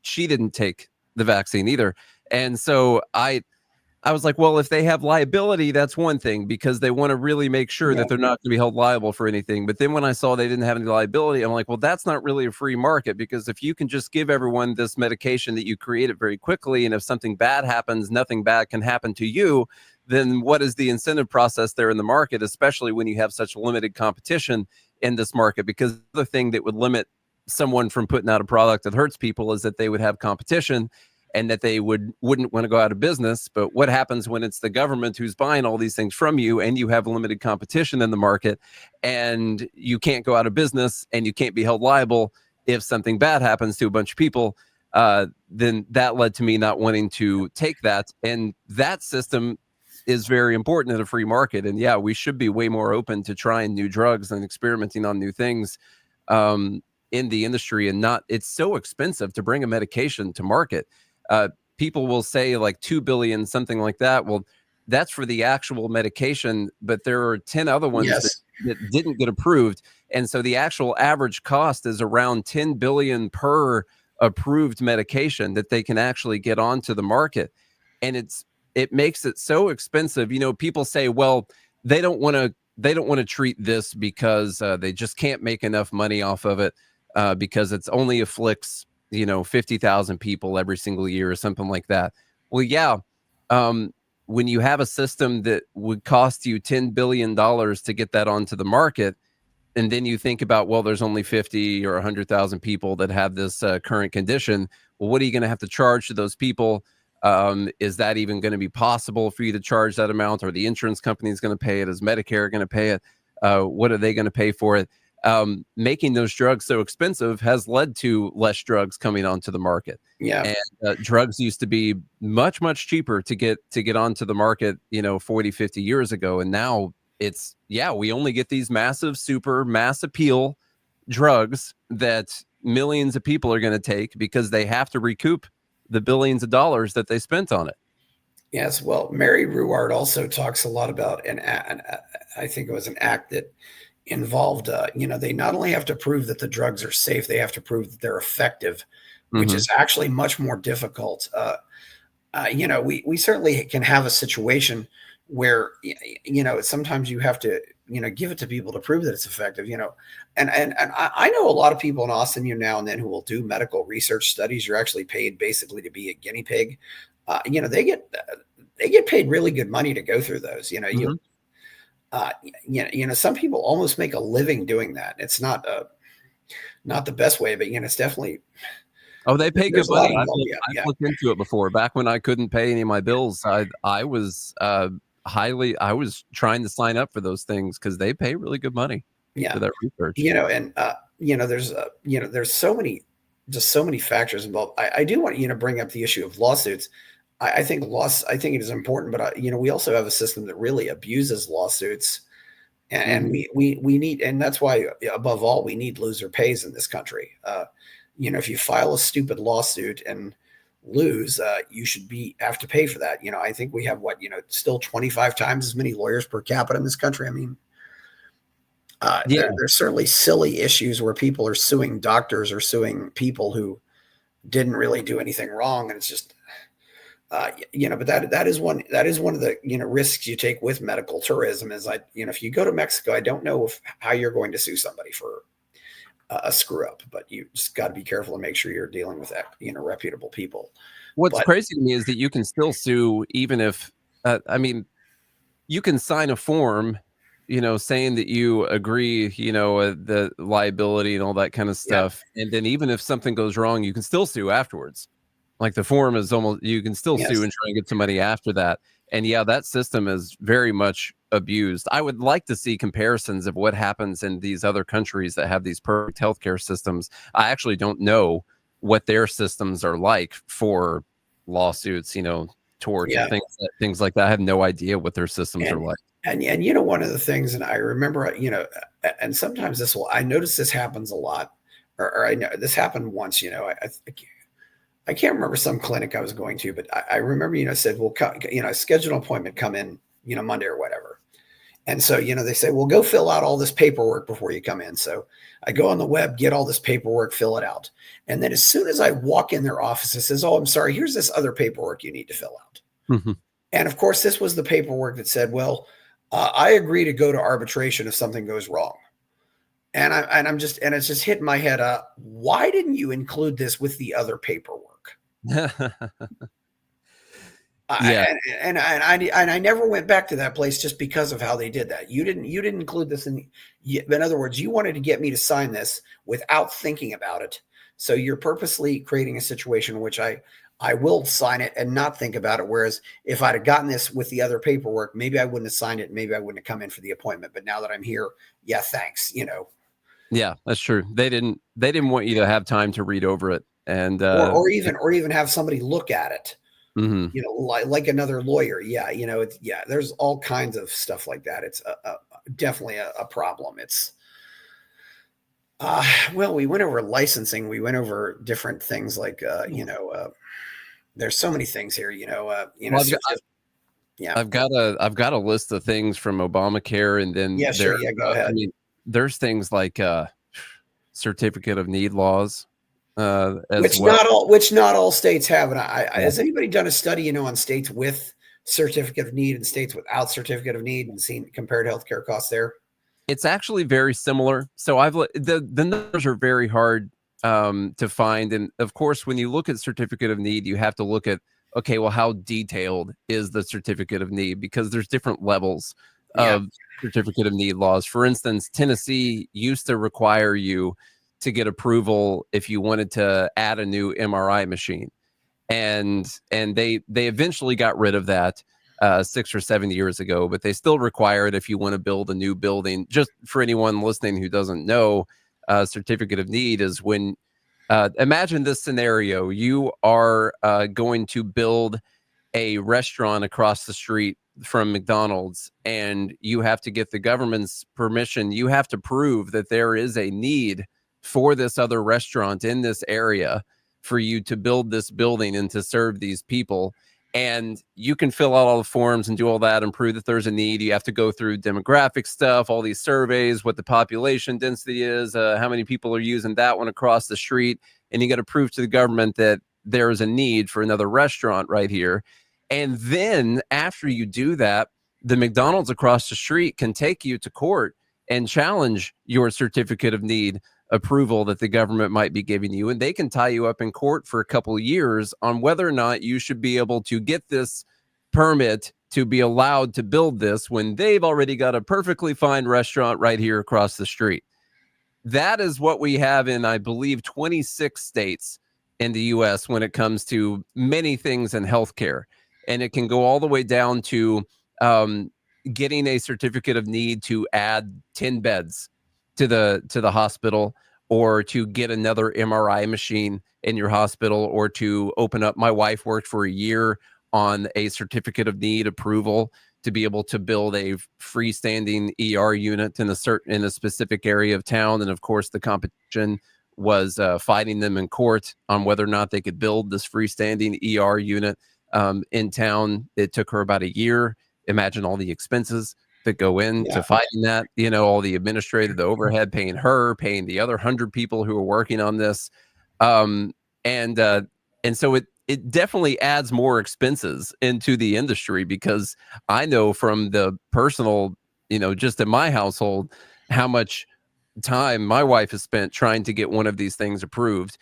she didn't take the vaccine either. And so I was like, well, if they have liability, that's one thing, because they want to really make sure that they're not going to be held liable for anything. But then when I saw they didn't have any liability, I'm like, well, that's not really a free market, because if you can just give everyone this medication that you created very quickly, and if something bad happens, nothing bad can happen to you, then what is the incentive process there in the market, especially when you have such limited competition in this market? Because the thing that would limit someone from putting out a product that hurts people is that they would have competition, and that they wouldn't want to go out of business. But what happens when it's the government who's buying all these things from you, and you have limited competition in the market, and you can't go out of business, and you can't be held liable if something bad happens to a bunch of people? Then that led to me not wanting to take that. And that system is very important in a free market. And yeah, we should be way more open to trying new drugs and experimenting on new things in the industry. And not, it's so expensive to bring a medication to market. People will say like 2 billion, something like that. Well, that's for the actual medication, but there are 10 other ones that didn't get approved. And so the actual average cost is around 10 billion per approved medication that they can actually get onto the market. And it makes it so expensive. You know, people say, well, they don't want to treat this because they just can't make enough money off of it, because it's only afflicts 50,000 people every single year or something like that. Well, yeah. When you have a system that would cost you $10 billion to get that onto the market, and then you think about, well, there's only 50 or 100,000 people that have this current condition. Well, what are you going to have to charge to those people? Is that even going to be possible for you to charge that amount? Or the insurance company is going to pay it? Is Medicare going to pay it? What are they going to pay for it? Making those drugs so expensive has led to less drugs coming onto the market. Yeah. And drugs used to be much, much cheaper to get onto the market, 40, 50 years ago. And now we only get these massive, super mass appeal drugs that millions of people are going to take because they have to recoup the billions of dollars that they spent on it. Yes. Well, Mary Ruwart also talks a lot about I think it was an act that involved, they not only have to prove that the drugs are safe, they have to prove that they're effective, which is actually much more difficult. We certainly can have a situation where, sometimes you have to, give it to people to prove that it's effective, and I know a lot of people in Austin, now and then, who will do medical research studies. You're actually paid basically to be a guinea pig. They get paid really good money to go through those, some people almost make a living doing that. It's not the best way, but it's definitely. Oh, they pay good money. I've looked into it before. Back when I couldn't pay any of my bills, I was trying to sign up for those things because they pay really good money for that research. There's so many factors involved. I do want to bring up the issue of lawsuits. I think it is important, but we also have a system that really abuses lawsuits, and we need, and that's why above all we need loser pays in this country. If you file a stupid lawsuit and lose, you should have to pay for that. I think we have still 25 times as many lawyers per capita in this country. I mean, there's certainly silly issues where people are suing doctors or suing people who didn't really do anything wrong, and it's just. But that is one of the risks you take with medical tourism is if you go to Mexico, I don't know how you're going to sue somebody for a screw up, but you just got to be careful and make sure you're dealing with reputable people. What's crazy to me is that you can still sue even if you can sign a form, saying that you agree, the liability and all that kind of stuff, and then even if something goes wrong, you can still sue afterwards. Like the form is almost, you can still Yes. sue and try and get some money after that. And yeah, that system is very much abused. I would like to see comparisons of what happens in these other countries that have these perfect healthcare systems. I actually don't know what their systems are like for lawsuits, torts or Yeah. things like that. I have no idea what their systems are like. And one of the things, and I remember, and sometimes I notice this happens a lot, or I know this happened once. I can't remember some clinic I was going to, but I remember, said, well, schedule an appointment, come in, Monday or whatever. And so, they say, well, go fill out all this paperwork before you come in. So I go on the web, get all this paperwork, fill it out. And then as soon as I walk in their office, it says, oh, I'm sorry, here's this other paperwork you need to fill out. Mhm. And of course, this was the paperwork that said, well, I agree to go to arbitration if something goes wrong. And it's just hitting my head up. Why didn't you include this with the other paperwork? Yeah. And I never went back to that place just because of how they did that. You didn't include this in other words, you wanted to get me to sign this without thinking about it. So you're purposely creating a situation in which I will sign it and not think about it. Whereas if I'd have gotten this with the other paperwork, maybe I wouldn't have signed it. Maybe I wouldn't have come in for the appointment. But now that I'm here, yeah, thanks. Yeah, that's true. They didn't want you to have time to read over it. And or even have somebody look at it, mhm. like another lawyer. Yeah. There's all kinds of stuff like that. It's definitely a problem. It's, well, we went over licensing. We went over different things like, there's so many things here, Well, I've got a list of things from Obamacare, and then yeah, sure. Yeah, go ahead. I mean, there's things like certificate of need laws, which not all states have. And has anybody done a study, on states with certificate of need and states without certificate of need and seen compared healthcare costs there? It's actually very similar. So the numbers are very hard to find, and of course, when you look at certificate of need, you have to look at, okay, well, how detailed is the certificate of need, because there's different levels of certificate of need laws. For instance, Tennessee used to require you to get approval if you wanted to add a new MRI machine, and they eventually got rid of that 6 or 7 years ago, but they still require it if you want to build a new building. Just for anyone listening who doesn't know, certificate of need is when, imagine this scenario: you are going to build a restaurant across the street from McDonald's, and you have to get the government's permission. You have to prove that there is a need for this other restaurant in this area for you to build this building and to serve these people. And you can fill out all the forms and do all that and prove that there's a need. You have to go through demographic stuff, all these surveys, what the population density is, how many people are using that one across the street. And you got to prove to the government that there is a need for another restaurant right here. And then after you do that, the McDonald's across the street can take you to court and challenge your certificate of need approval that the government might be giving you. And they can tie you up in court for a couple of years on whether or not you should be able to get this permit to be allowed to build this when they've already got a perfectly fine restaurant right here across the street. That is what we have in, I believe, 26 states in the US when it comes to many things in healthcare. And it can go all the way down to getting a certificate of need to add 10 beds to the hospital, or to get another MRI machine in your hospital, or to open up. My wife worked for a year on a certificate of need approval to be able to build a freestanding ER unit in a specific area of town. And of course, the competition was fighting them in court on whether or not they could build this freestanding ER unit in town. It took her about a year. Imagine all the expenses that go into fighting that, all the administrative, the overhead, paying her, paying the other 100 people who are working on this. And so it definitely adds more expenses into the industry, because I know from the personal, just in my household, how much time my wife has spent trying to get one of these things approved,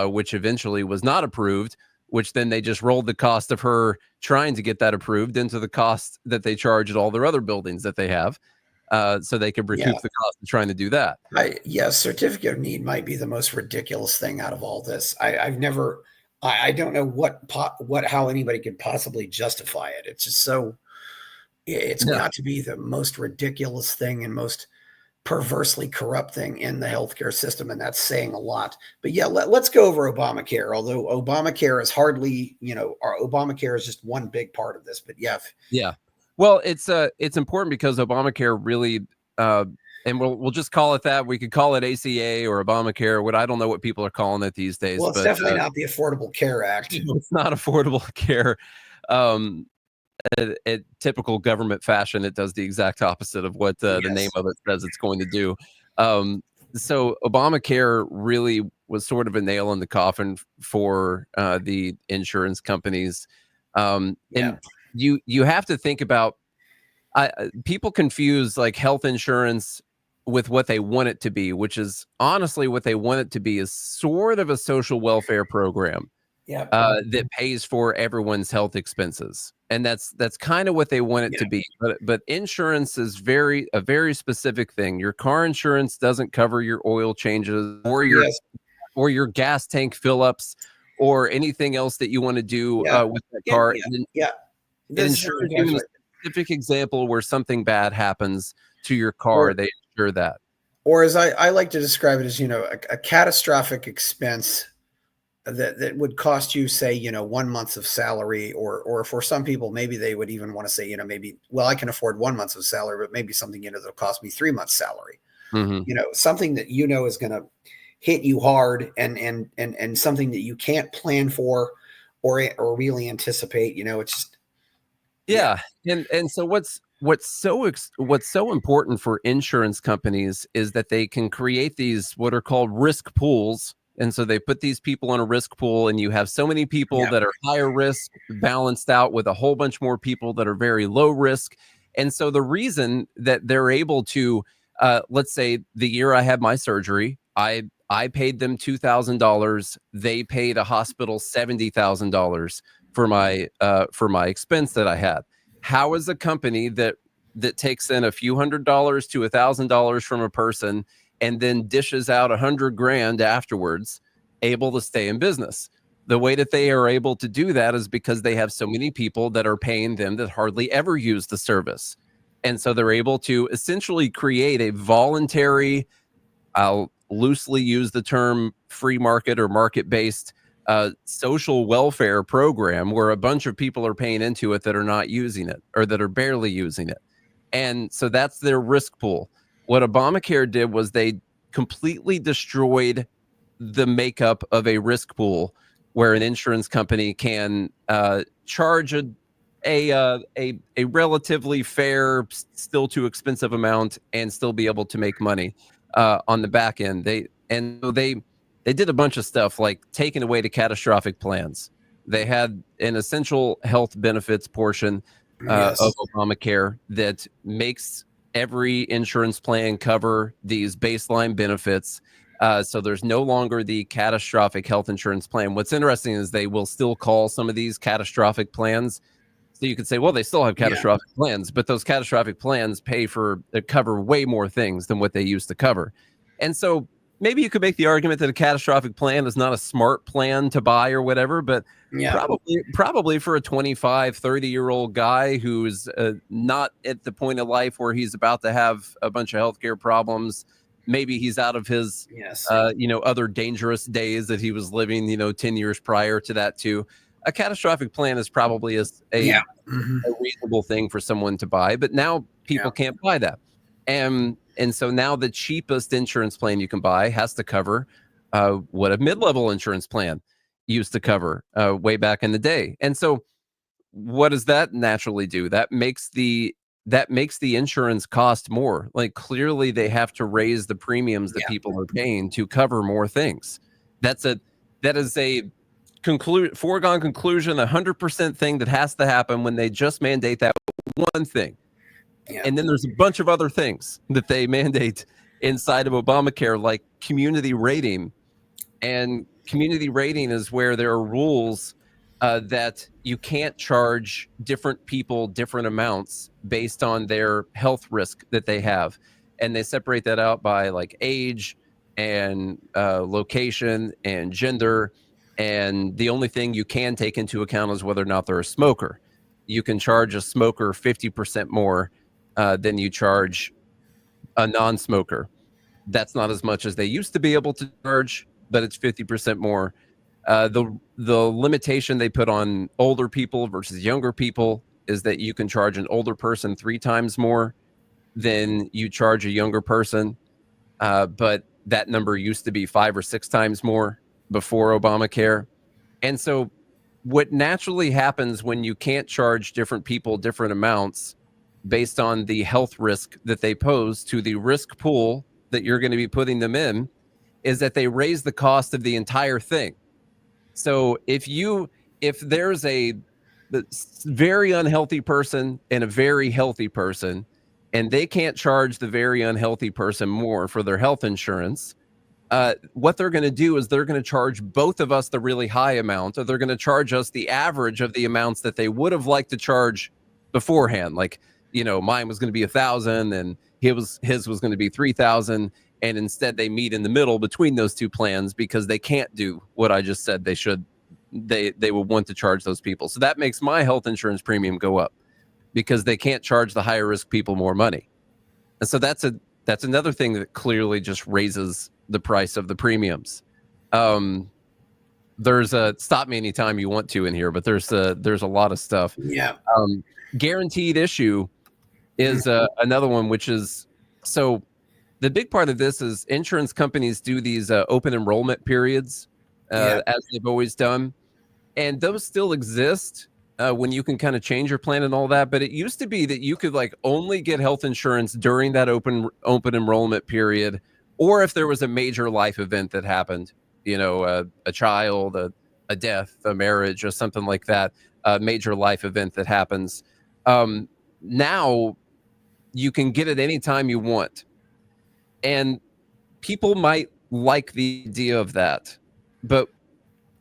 which eventually was not approved, which then they just rolled the cost of her trying to get that approved into the cost that they charge at all their other buildings that they have, so they could recoup the cost of trying to do that. Certificate of need might be the most ridiculous thing out of all this. I've never I don't know how anybody could possibly justify it. It's just so, it's Yeah. got to be the most ridiculous thing and most perversely corrupt thing in the healthcare system, and that's saying a lot. But yeah, let's go over Obamacare. Although Obamacare is hardly, our Obamacare is just one big part of this. But yeah, Yeah. Well, it's important because Obamacare really, and we'll just call it that. We could call it ACA or Obamacare. I don't know what people are calling it these days, well, it's but definitely not the Affordable Care Act. it's not affordable care. Um, in typical government fashion, it does the exact opposite of what the name Yes. of it says it's going to do. So Obamacare really was sort of a nail in the coffin for the insurance companies. Yeah. And you have to think about, people confuse like health insurance with what they want it to be, which is honestly what they want it to be is sort of a social welfare program Yeah. that pays for everyone's health expenses, and that's kind of what they want it to be. But insurance is a very specific thing. Your car insurance doesn't cover your oil changes Yes. or your gas tank fill ups or anything else that you want to do Yeah. with that car. Yeah. It This is insures you in a exactly. specific example where something bad happens to your car. Or, They insure that. or as I like to describe it as, a catastrophic expense that would cost you, say, 1 month of salary, or for some people, maybe they would even want to say, maybe, well, I can afford 1 month of salary, but maybe something, that'll cost me 3 months salary, Mhm. Something that, is going to hit you hard, and something that you can't plan for or really anticipate, it's just, Yeah, and so what's so important for insurance companies is that they can create these what are called risk pools, and so they put these people in a risk pool, and you have so many people yeah, that are higher risk balanced out with a whole bunch more people that are very low risk, and so the reason that they're able to, let's say the year I had my surgery, I paid them $2,000, they paid a hospital $70,000 for my expense that I had. How is a company that takes in a few $100s to $1,000 from a person and then dishes out $100,000 afterwards able to stay in business? The way that they are able to do that is because they have so many people that are paying them that hardly ever use the service. And so they're able to essentially create a voluntary, I'll loosely use the term free market or market based social welfare program where a bunch of people are paying into it that are not using it or that are barely using it. And so that's their risk pool. What Obamacare did was they completely destroyed the makeup of a risk pool where an insurance company can charge a relatively fair, still too expensive amount and still be able to make money on the back end. They did a bunch of stuff like taking away the catastrophic plans. They had an essential health benefits portion of yes, Obamacare that makes every insurance plan cover these baseline benefits. So there's no longer the catastrophic health insurance plan. What's interesting is they will still call some of these catastrophic plans. So you could say, well, they still have yeah, catastrophic plans, but those catastrophic plans cover way more things than what they used to cover. And so maybe you could make the argument that a catastrophic plan is not a smart plan to buy or whatever, but yeah, probably for a 25, 30-year-old guy who's not at the point of life where he's about to have a bunch of healthcare problems. Maybe he's out of his, yes, other dangerous days that he was living, 10 years prior to that too. A catastrophic plan is probably yeah, mhm, a reasonable thing for someone to buy, but now yeah, people can't buy that. And so now the cheapest insurance plan you can buy has to cover what a mid-level insurance plan used to cover way back in the day. And so what does that naturally do? That makes the insurance cost more. Like clearly they have to raise the premiums that yeah, people are paying to cover more things. That's a that is a foregone conclusion, 100% thing that has to happen when they just mandate that one thing. yeah, And then there's a bunch of other things that they mandate inside of Obamacare, like community rating. And community rating is where there are rules that you can't charge different people different amounts based on their health risk that they have. And they separate that out by like age and location and gender. And the only thing you can take into account is whether or not they're a smoker. You can charge a smoker 50% more than you charge a non-smoker. That's not as much as they used to be able to charge, but it's 50% more. The limitation they put on older people versus younger people is that you can charge an older person 3 times more than you charge a younger person. But that number used to be 5 or 6 times more before Obamacare. And so what naturally happens when you can't charge different people different amounts based on the health risk that they pose to the risk pool that you're going to be putting them in is that they raise the cost of the entire thing. So if there's a very unhealthy person and a very healthy person, and they can't charge the very unhealthy person more for their health insurance, what they're going to do is they're going to charge both of us the really high amount, or they're going to charge us the average of the amounts that they would have liked to charge beforehand. Like, mine was going to be 1,000 and his was going to be 3,000. And instead they meet in the middle between those two plans because they can't do what I just said they would want to charge those people. So that makes my health insurance premium go up because they can't charge the higher risk people more money. And so that's another thing that clearly just raises the price of the premiums. There's stop me anytime you want to in here, but there's a lot of stuff. Yeah. Guaranteed issue is another one, which is, so the big part of this is insurance companies do these open enrollment periods as they've always done. And those still exist when you can kind of change your plan and all that. But it used to be that you could only get health insurance during that open enrollment period, or if there was a major life event that happened, a child, a death, a marriage, or something like that, a major life event that happens. Now you can get it anytime you want. And people might like the idea of that, but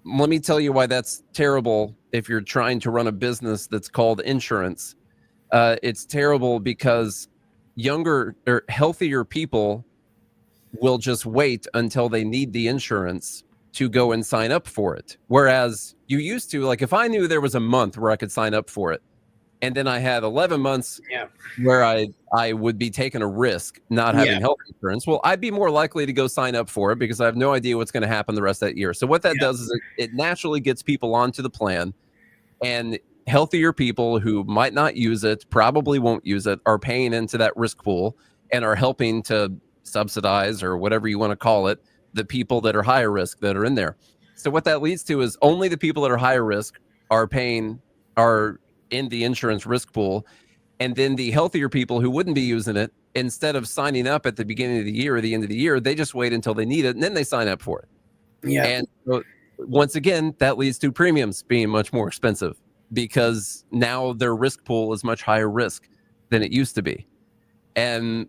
let me tell you why that's terrible. If you're trying to run a business that's called insurance, it's terrible because younger or healthier people will just wait until they need the insurance to go and sign up for it. Whereas you used to, if I knew there was a month where I could sign up for it, and then I had 11 months where I would be taking a risk not having health insurance, well, I'd be more likely to go sign up for it because I have no idea what's going to happen the rest of that year. So what that does is it naturally gets people onto the plan, and healthier people who might not use it, probably won't use it, are paying into that risk pool and are helping to subsidize, or whatever you want to call it, the people that are higher risk that are in there. So what that leads to is only the people that are higher risk are in the insurance risk pool. And then the healthier people who wouldn't be using it, instead of signing up at the beginning of the year or the end of the year, they just wait until they need it and then they sign up for it. Yeah. And so, once again, that leads to premiums being much more expensive because now their risk pool is much higher risk than it used to be. And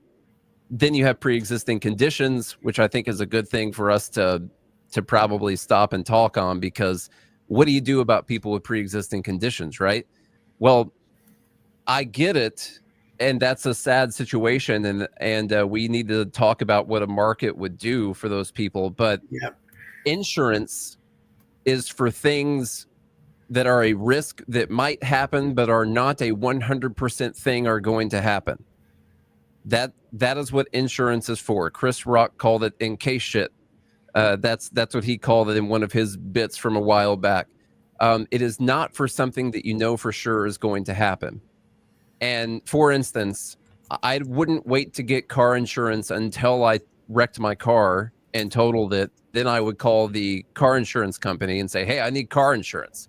then you have pre-existing conditions, which I think is a good thing for us to probably stop and talk on, because what do you do about people with pre-existing conditions, right? Well, I get it, and that's a sad situation, and we need to talk about what a market would do for those people. But insurance is for things that are a risk that might happen, but are not a 100% thing are going to happen. That is what insurance is for. Chris Rock called it in case shit. That's what he called it in one of his bits from a while back. It is not for something that you know for sure is going to happen. And for instance, I wouldn't wait to get car insurance until I wrecked my car and totaled it. Then I would call the car insurance company and say, hey, I need car insurance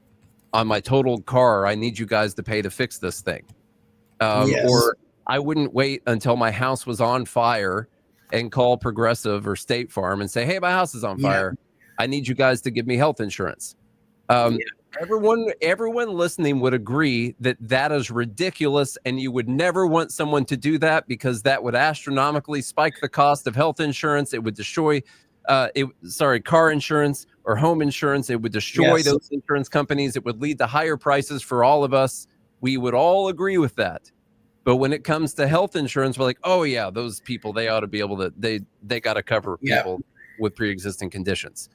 on my totaled car. I need you guys to pay to fix this thing. Or I wouldn't wait until my house was on fire and call Progressive or State Farm and say, hey, my house is on fire. I need you guys to give me health insurance. Everyone listening would agree that that is ridiculous, and you would never want someone to do that because that would astronomically spike the cost of health insurance. It would destroy car insurance or home insurance. It would destroy those insurance companies. It would lead to higher prices for all of us. We would all agree with that. But when it comes to health insurance, we're like, oh yeah, those people, they ought to be able to, they got to cover people with pre-existing conditions.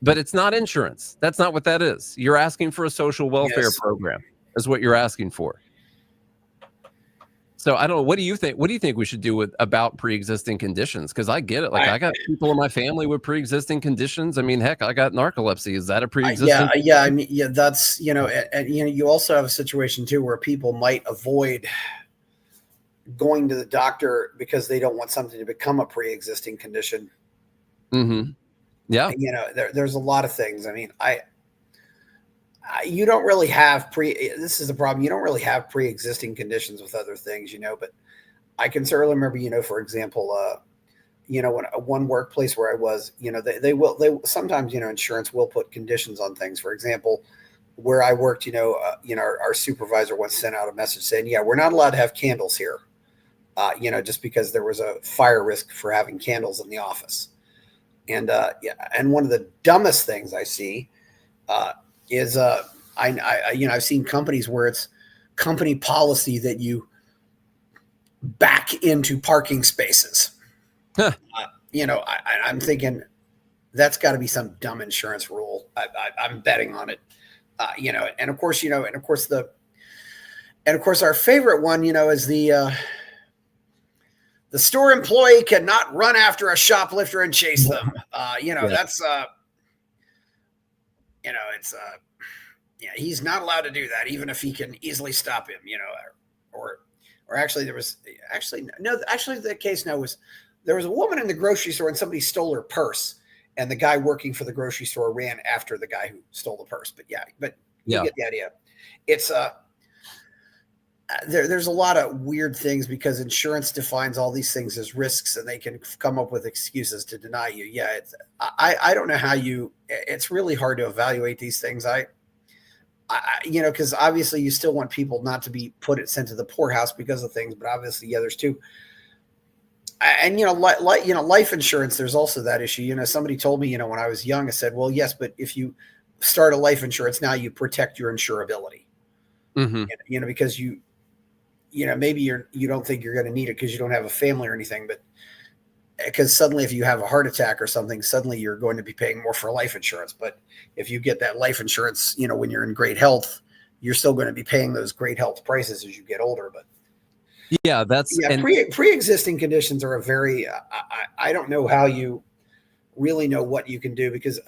but it's not insurance. That's not what that is. You're asking for a social welfare Yes. program is what you're asking for. So I don't know. What do you think? What do you think we should do about pre-existing conditions? Because I get it. Like I got people in my family with pre-existing conditions. I mean, heck, I got narcolepsy. Is that a pre-existing? Yeah. I mean, yeah, that's, and you also have a situation too where people might avoid going to the doctor because they don't want something to become a pre-existing condition. Mm-hmm. Yeah. There's a lot of things. I mean, you don't really have this is the problem. You don't really have pre-existing conditions with other things, but I can certainly remember, for example, when one workplace where I was, they sometimes, insurance will put conditions on things. For example, where I worked, our supervisor once sent out a message saying, yeah, we're not allowed to have candles here, just because there was a fire risk for having candles in the office. And and one of the dumbest things I see is I've seen companies where it's company policy that you back into parking spaces. Huh. I'm thinking that's got to be some dumb insurance rule. I'm betting on it. And of course, our favorite one, is the store employee cannot run after a shoplifter and chase them. That's he's not allowed to do that, even if he can easily stop him, or actually the case now was there was a woman in the grocery store and somebody stole her purse, and the guy working for the grocery store ran after the guy who stole the purse. But you get the idea. It's there's a lot of weird things because insurance defines all these things as risks, and they can come up with excuses to deny you. Yeah, I don't know how it's really hard to evaluate these things. Because obviously you still want people not to be sent to the poorhouse because of things, but obviously the others too. And life insurance, there's also that issue. Somebody told me, when I was young, I said, well, yes, but if you start a life insurance now, you protect your insurability. Mm-hmm. Because maybe you don't think you're going to need it because you don't have a family or anything, but because suddenly if you have a heart attack or something, suddenly you're going to be paying more for life insurance. But if you get that life insurance, when you're in great health, you're still going to be paying those great health prices as you get older. But pre-existing conditions are a very, I don't know how you really know what you can do because,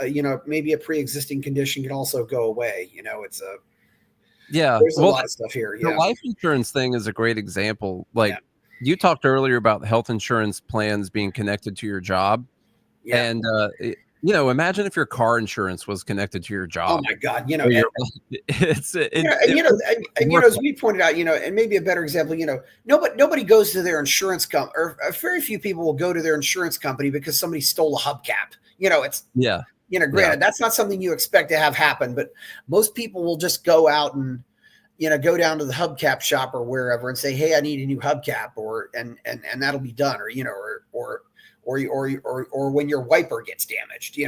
maybe a pre-existing condition can also go away. There's a lot of stuff here. The life insurance thing is a great example. You talked earlier about health insurance plans being connected to your job. Yeah. And, imagine if your car insurance was connected to your job. Oh my God. As we pointed out, and maybe a better example, nobody goes to their insurance company, or very few people will go to their insurance company because somebody stole a hubcap. Granted, that's not something you expect to have happen, but most people will just go out and, go down to the hubcap shop or wherever and say, hey, I need a new hubcap, and that'll be done, or when your wiper gets damaged, the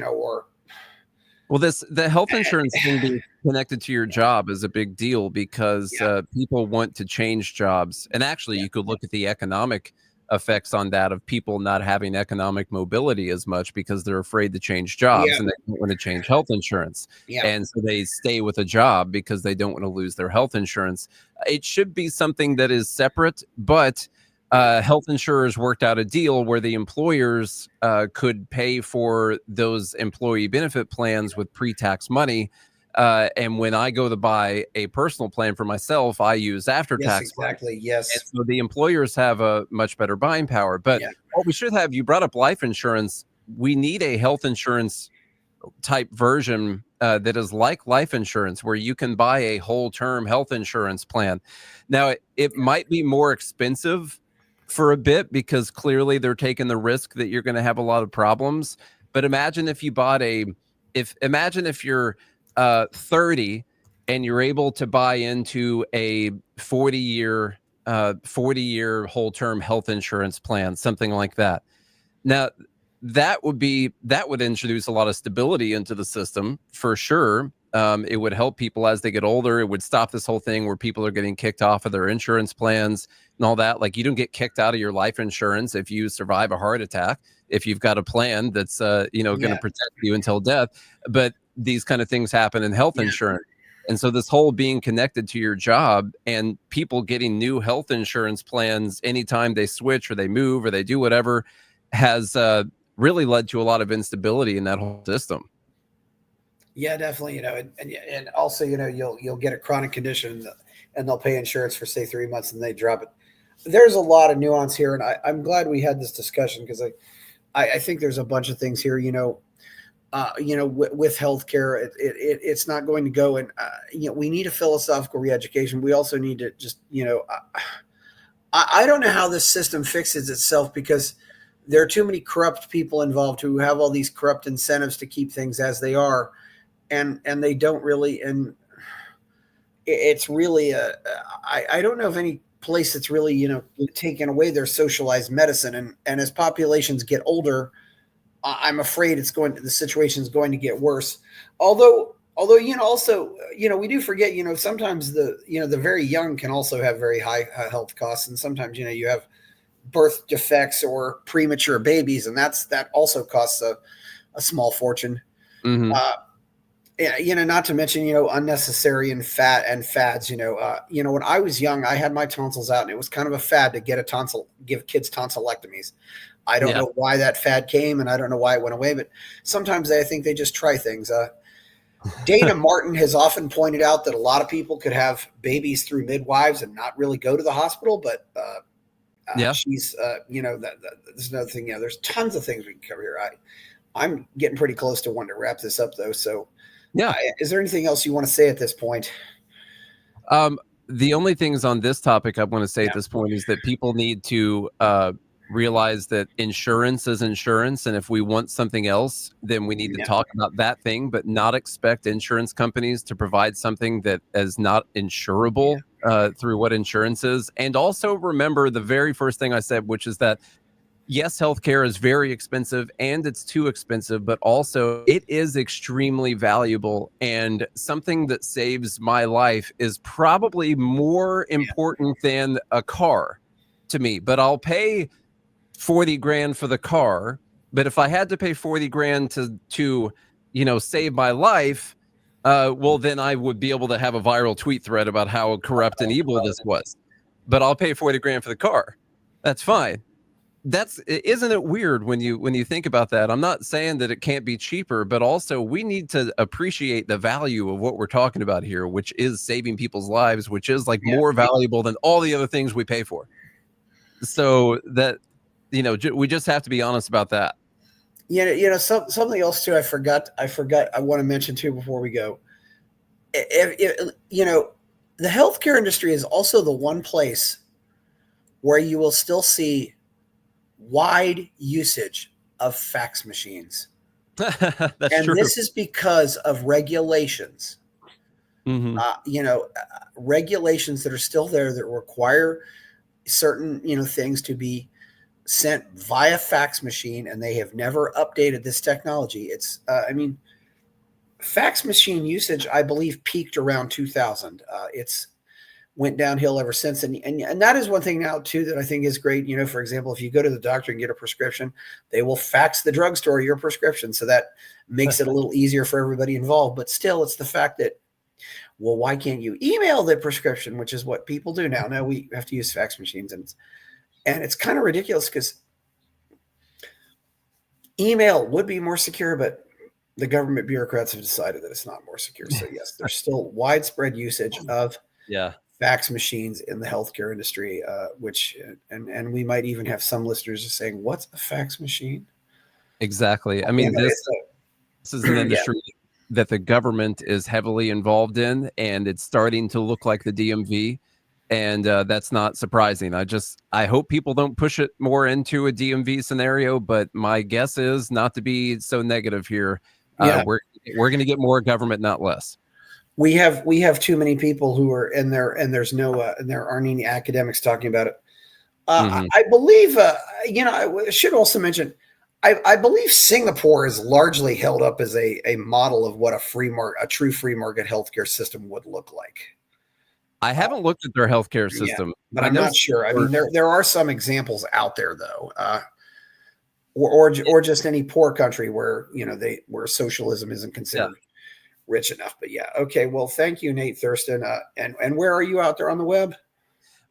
health insurance thing being connected to your job is a big deal because people want to change jobs. And actually you could look at the economic effects on that of people not having economic mobility as much because they're afraid to change jobs and they don't want to change health insurance. And so they stay with a job because they don't want to lose their health insurance. It should be something that is separate, but health insurers worked out a deal where the employers could pay for those employee benefit plans with pre-tax money. And when I go to buy a personal plan for myself, I use after-tax. Yes, exactly. Yes. And so the employers have a much better buying power. But what we should have, you brought up life insurance. We need a health insurance type version that is like life insurance, where you can buy a whole term health insurance plan. Now, it might be more expensive for a bit because clearly they're taking the risk that you're going to have a lot of problems. But imagine if you bought imagine if you're 30 and you're able to buy into a 40-year whole term health insurance plan, something like that. Now that would introduce a lot of stability into the system for sure. It would help people as they get older. It would stop this whole thing where people are getting kicked off of their insurance plans and all that. Like, you don't get kicked out of your life insurance if you survive a heart attack. if you've got a plan that's going to protect you until death. But these kind of things happen in health insurance. And so this whole being connected to your job and people getting new health insurance plans anytime they switch or they move or they do whatever has really led to a lot of instability in that whole system. Yeah, definitely. And also, you'll get a chronic condition and they'll pay insurance for say 3 months and they drop it. There's a lot of nuance here, and I'm glad we had this discussion because I think there's a bunch of things here. With healthcare, it's not going to go. And we need a philosophical re-education. We also need to just I don't know how this system fixes itself because there are too many corrupt people involved who have all these corrupt incentives to keep things as they are. And they don't really, and it's really I don't know of any place that's really taken away their socialized medicine, and as populations get older, I'm afraid the situation is going to get worse. Although also we do forget sometimes the very young can also have very high health costs, and sometimes you have birth defects or premature babies, and that also costs a small fortune. Mm-hmm. Not to mention, unnecessary and fads, when I was young, I had my tonsils out and it was kind of a fad to give kids tonsillectomies. I don't know why that fad came and I don't know why it went away, but sometimes I think they just try things. Dana Martin has often pointed out that a lot of people could have babies through midwives and not really go to the hospital, but she's, there's another thing. There's tons of things we can cover here. I'm getting pretty close to wanting to wrap this up though. So, is there anything else you want to say at this point? The only things on this topic I want to say at this point is that people need to realize that insurance is insurance. And if we want something else, then we need to talk about that thing, but not expect insurance companies to provide something that is not insurable through what insurance is. And also remember the very first thing I said, which is that yes, healthcare is very expensive and it's too expensive, but also it is extremely valuable, and something that saves my life is probably more important than a car to me. But I'll pay 40 grand for the car. But if I had to pay 40 grand to save my life, well, then I would be able to have a viral tweet thread about how corrupt and evil this was. But I'll pay 40 grand for the car. That's fine. Isn't it weird when you think about that? I'm not saying that it can't be cheaper, but also we need to appreciate the value of what we're talking about here, which is saving people's lives, which is more valuable than all the other things we pay for. So that, we just have to be honest about that. Something else too. I forgot. I want to mention too before we go. The healthcare industry is also the one place where you will still see wide usage of fax machines. That's true. This is because of regulations. Mm-hmm. Regulations that are still there that require certain, things to be sent via fax machine, and they have never updated this technology. It's, fax machine usage, I believe, peaked around 2000. It's went downhill ever since. And that is one thing now too that I think is great. For example, if you go to the doctor and get a prescription, they will fax the drugstore your prescription. So that makes it a little easier for everybody involved. But still, it's the fact that, well, why can't you email the prescription, which is what people do now. Now we have to use fax machines, and it's kind of ridiculous because email would be more secure, but the government bureaucrats have decided that it's not more secure. So yes, there's still widespread usage of fax machines in the healthcare industry, which we might even have some listeners saying, "What's a fax machine?" Exactly. I mean, this is an industry that the government is heavily involved in, and it's starting to look like the DMV, and that's not surprising. I hope people don't push it more into a DMV scenario, but my guess is not to be so negative here. We're going to get more government, not less. We have too many people who are in there, and there's no, and there aren't any academics talking about it. I believe, I should also mention, I believe Singapore is largely held up as a model of what a true free market healthcare system would look like. I haven't looked at their healthcare system, but I'm not sure. I mean, there are some examples out there though. or just any poor country where, where socialism isn't Yeah. considered rich enough. But yeah. Okay. Well, thank you, Nate Thurston. And where are you out there on the web?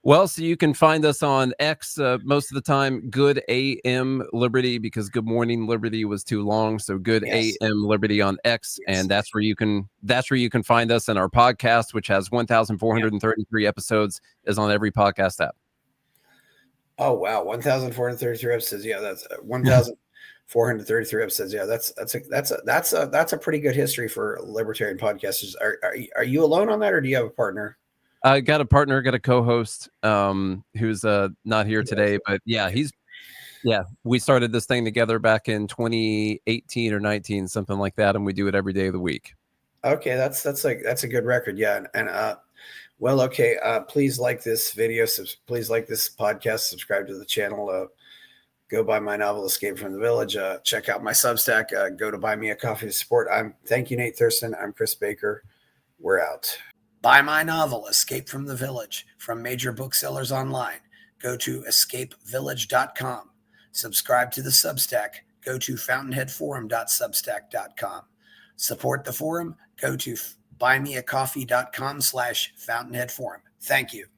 Well, so you can find us on X most of the time, Good AM Liberty, because Good Morning Liberty was too long. So Good Yes. AM Liberty on X, Yes. and that's where you can find us. And our podcast, which has 1,433 episodes, is on every podcast app. Oh wow, 1,433 episodes. Yeah, that's 1,433 episodes. Yeah, that's a pretty good history for libertarian podcasters. Are you alone on that, or do you have a partner? I got a partner, got a co-host, who's not here today, but yeah, we started this thing together back in 2018 or 19, something like that, and we do it every day of the week. Okay, that's a good record. Yeah, and well, okay. Please like this video. Please like this podcast. Subscribe to the channel. Go buy my novel, Escape from the Village. Check out my Substack. Go to Buy Me a Coffee to support. Thank you, Nate Thurston. I'm Chris Baker. We're out. Buy my novel, Escape from the Village, from major booksellers online. Go to escapevillage.com. Subscribe to the Substack. Go to fountainheadforum.substack.com. Support the forum. Go to buymeacoffee.com/fountainheadforum. Thank you.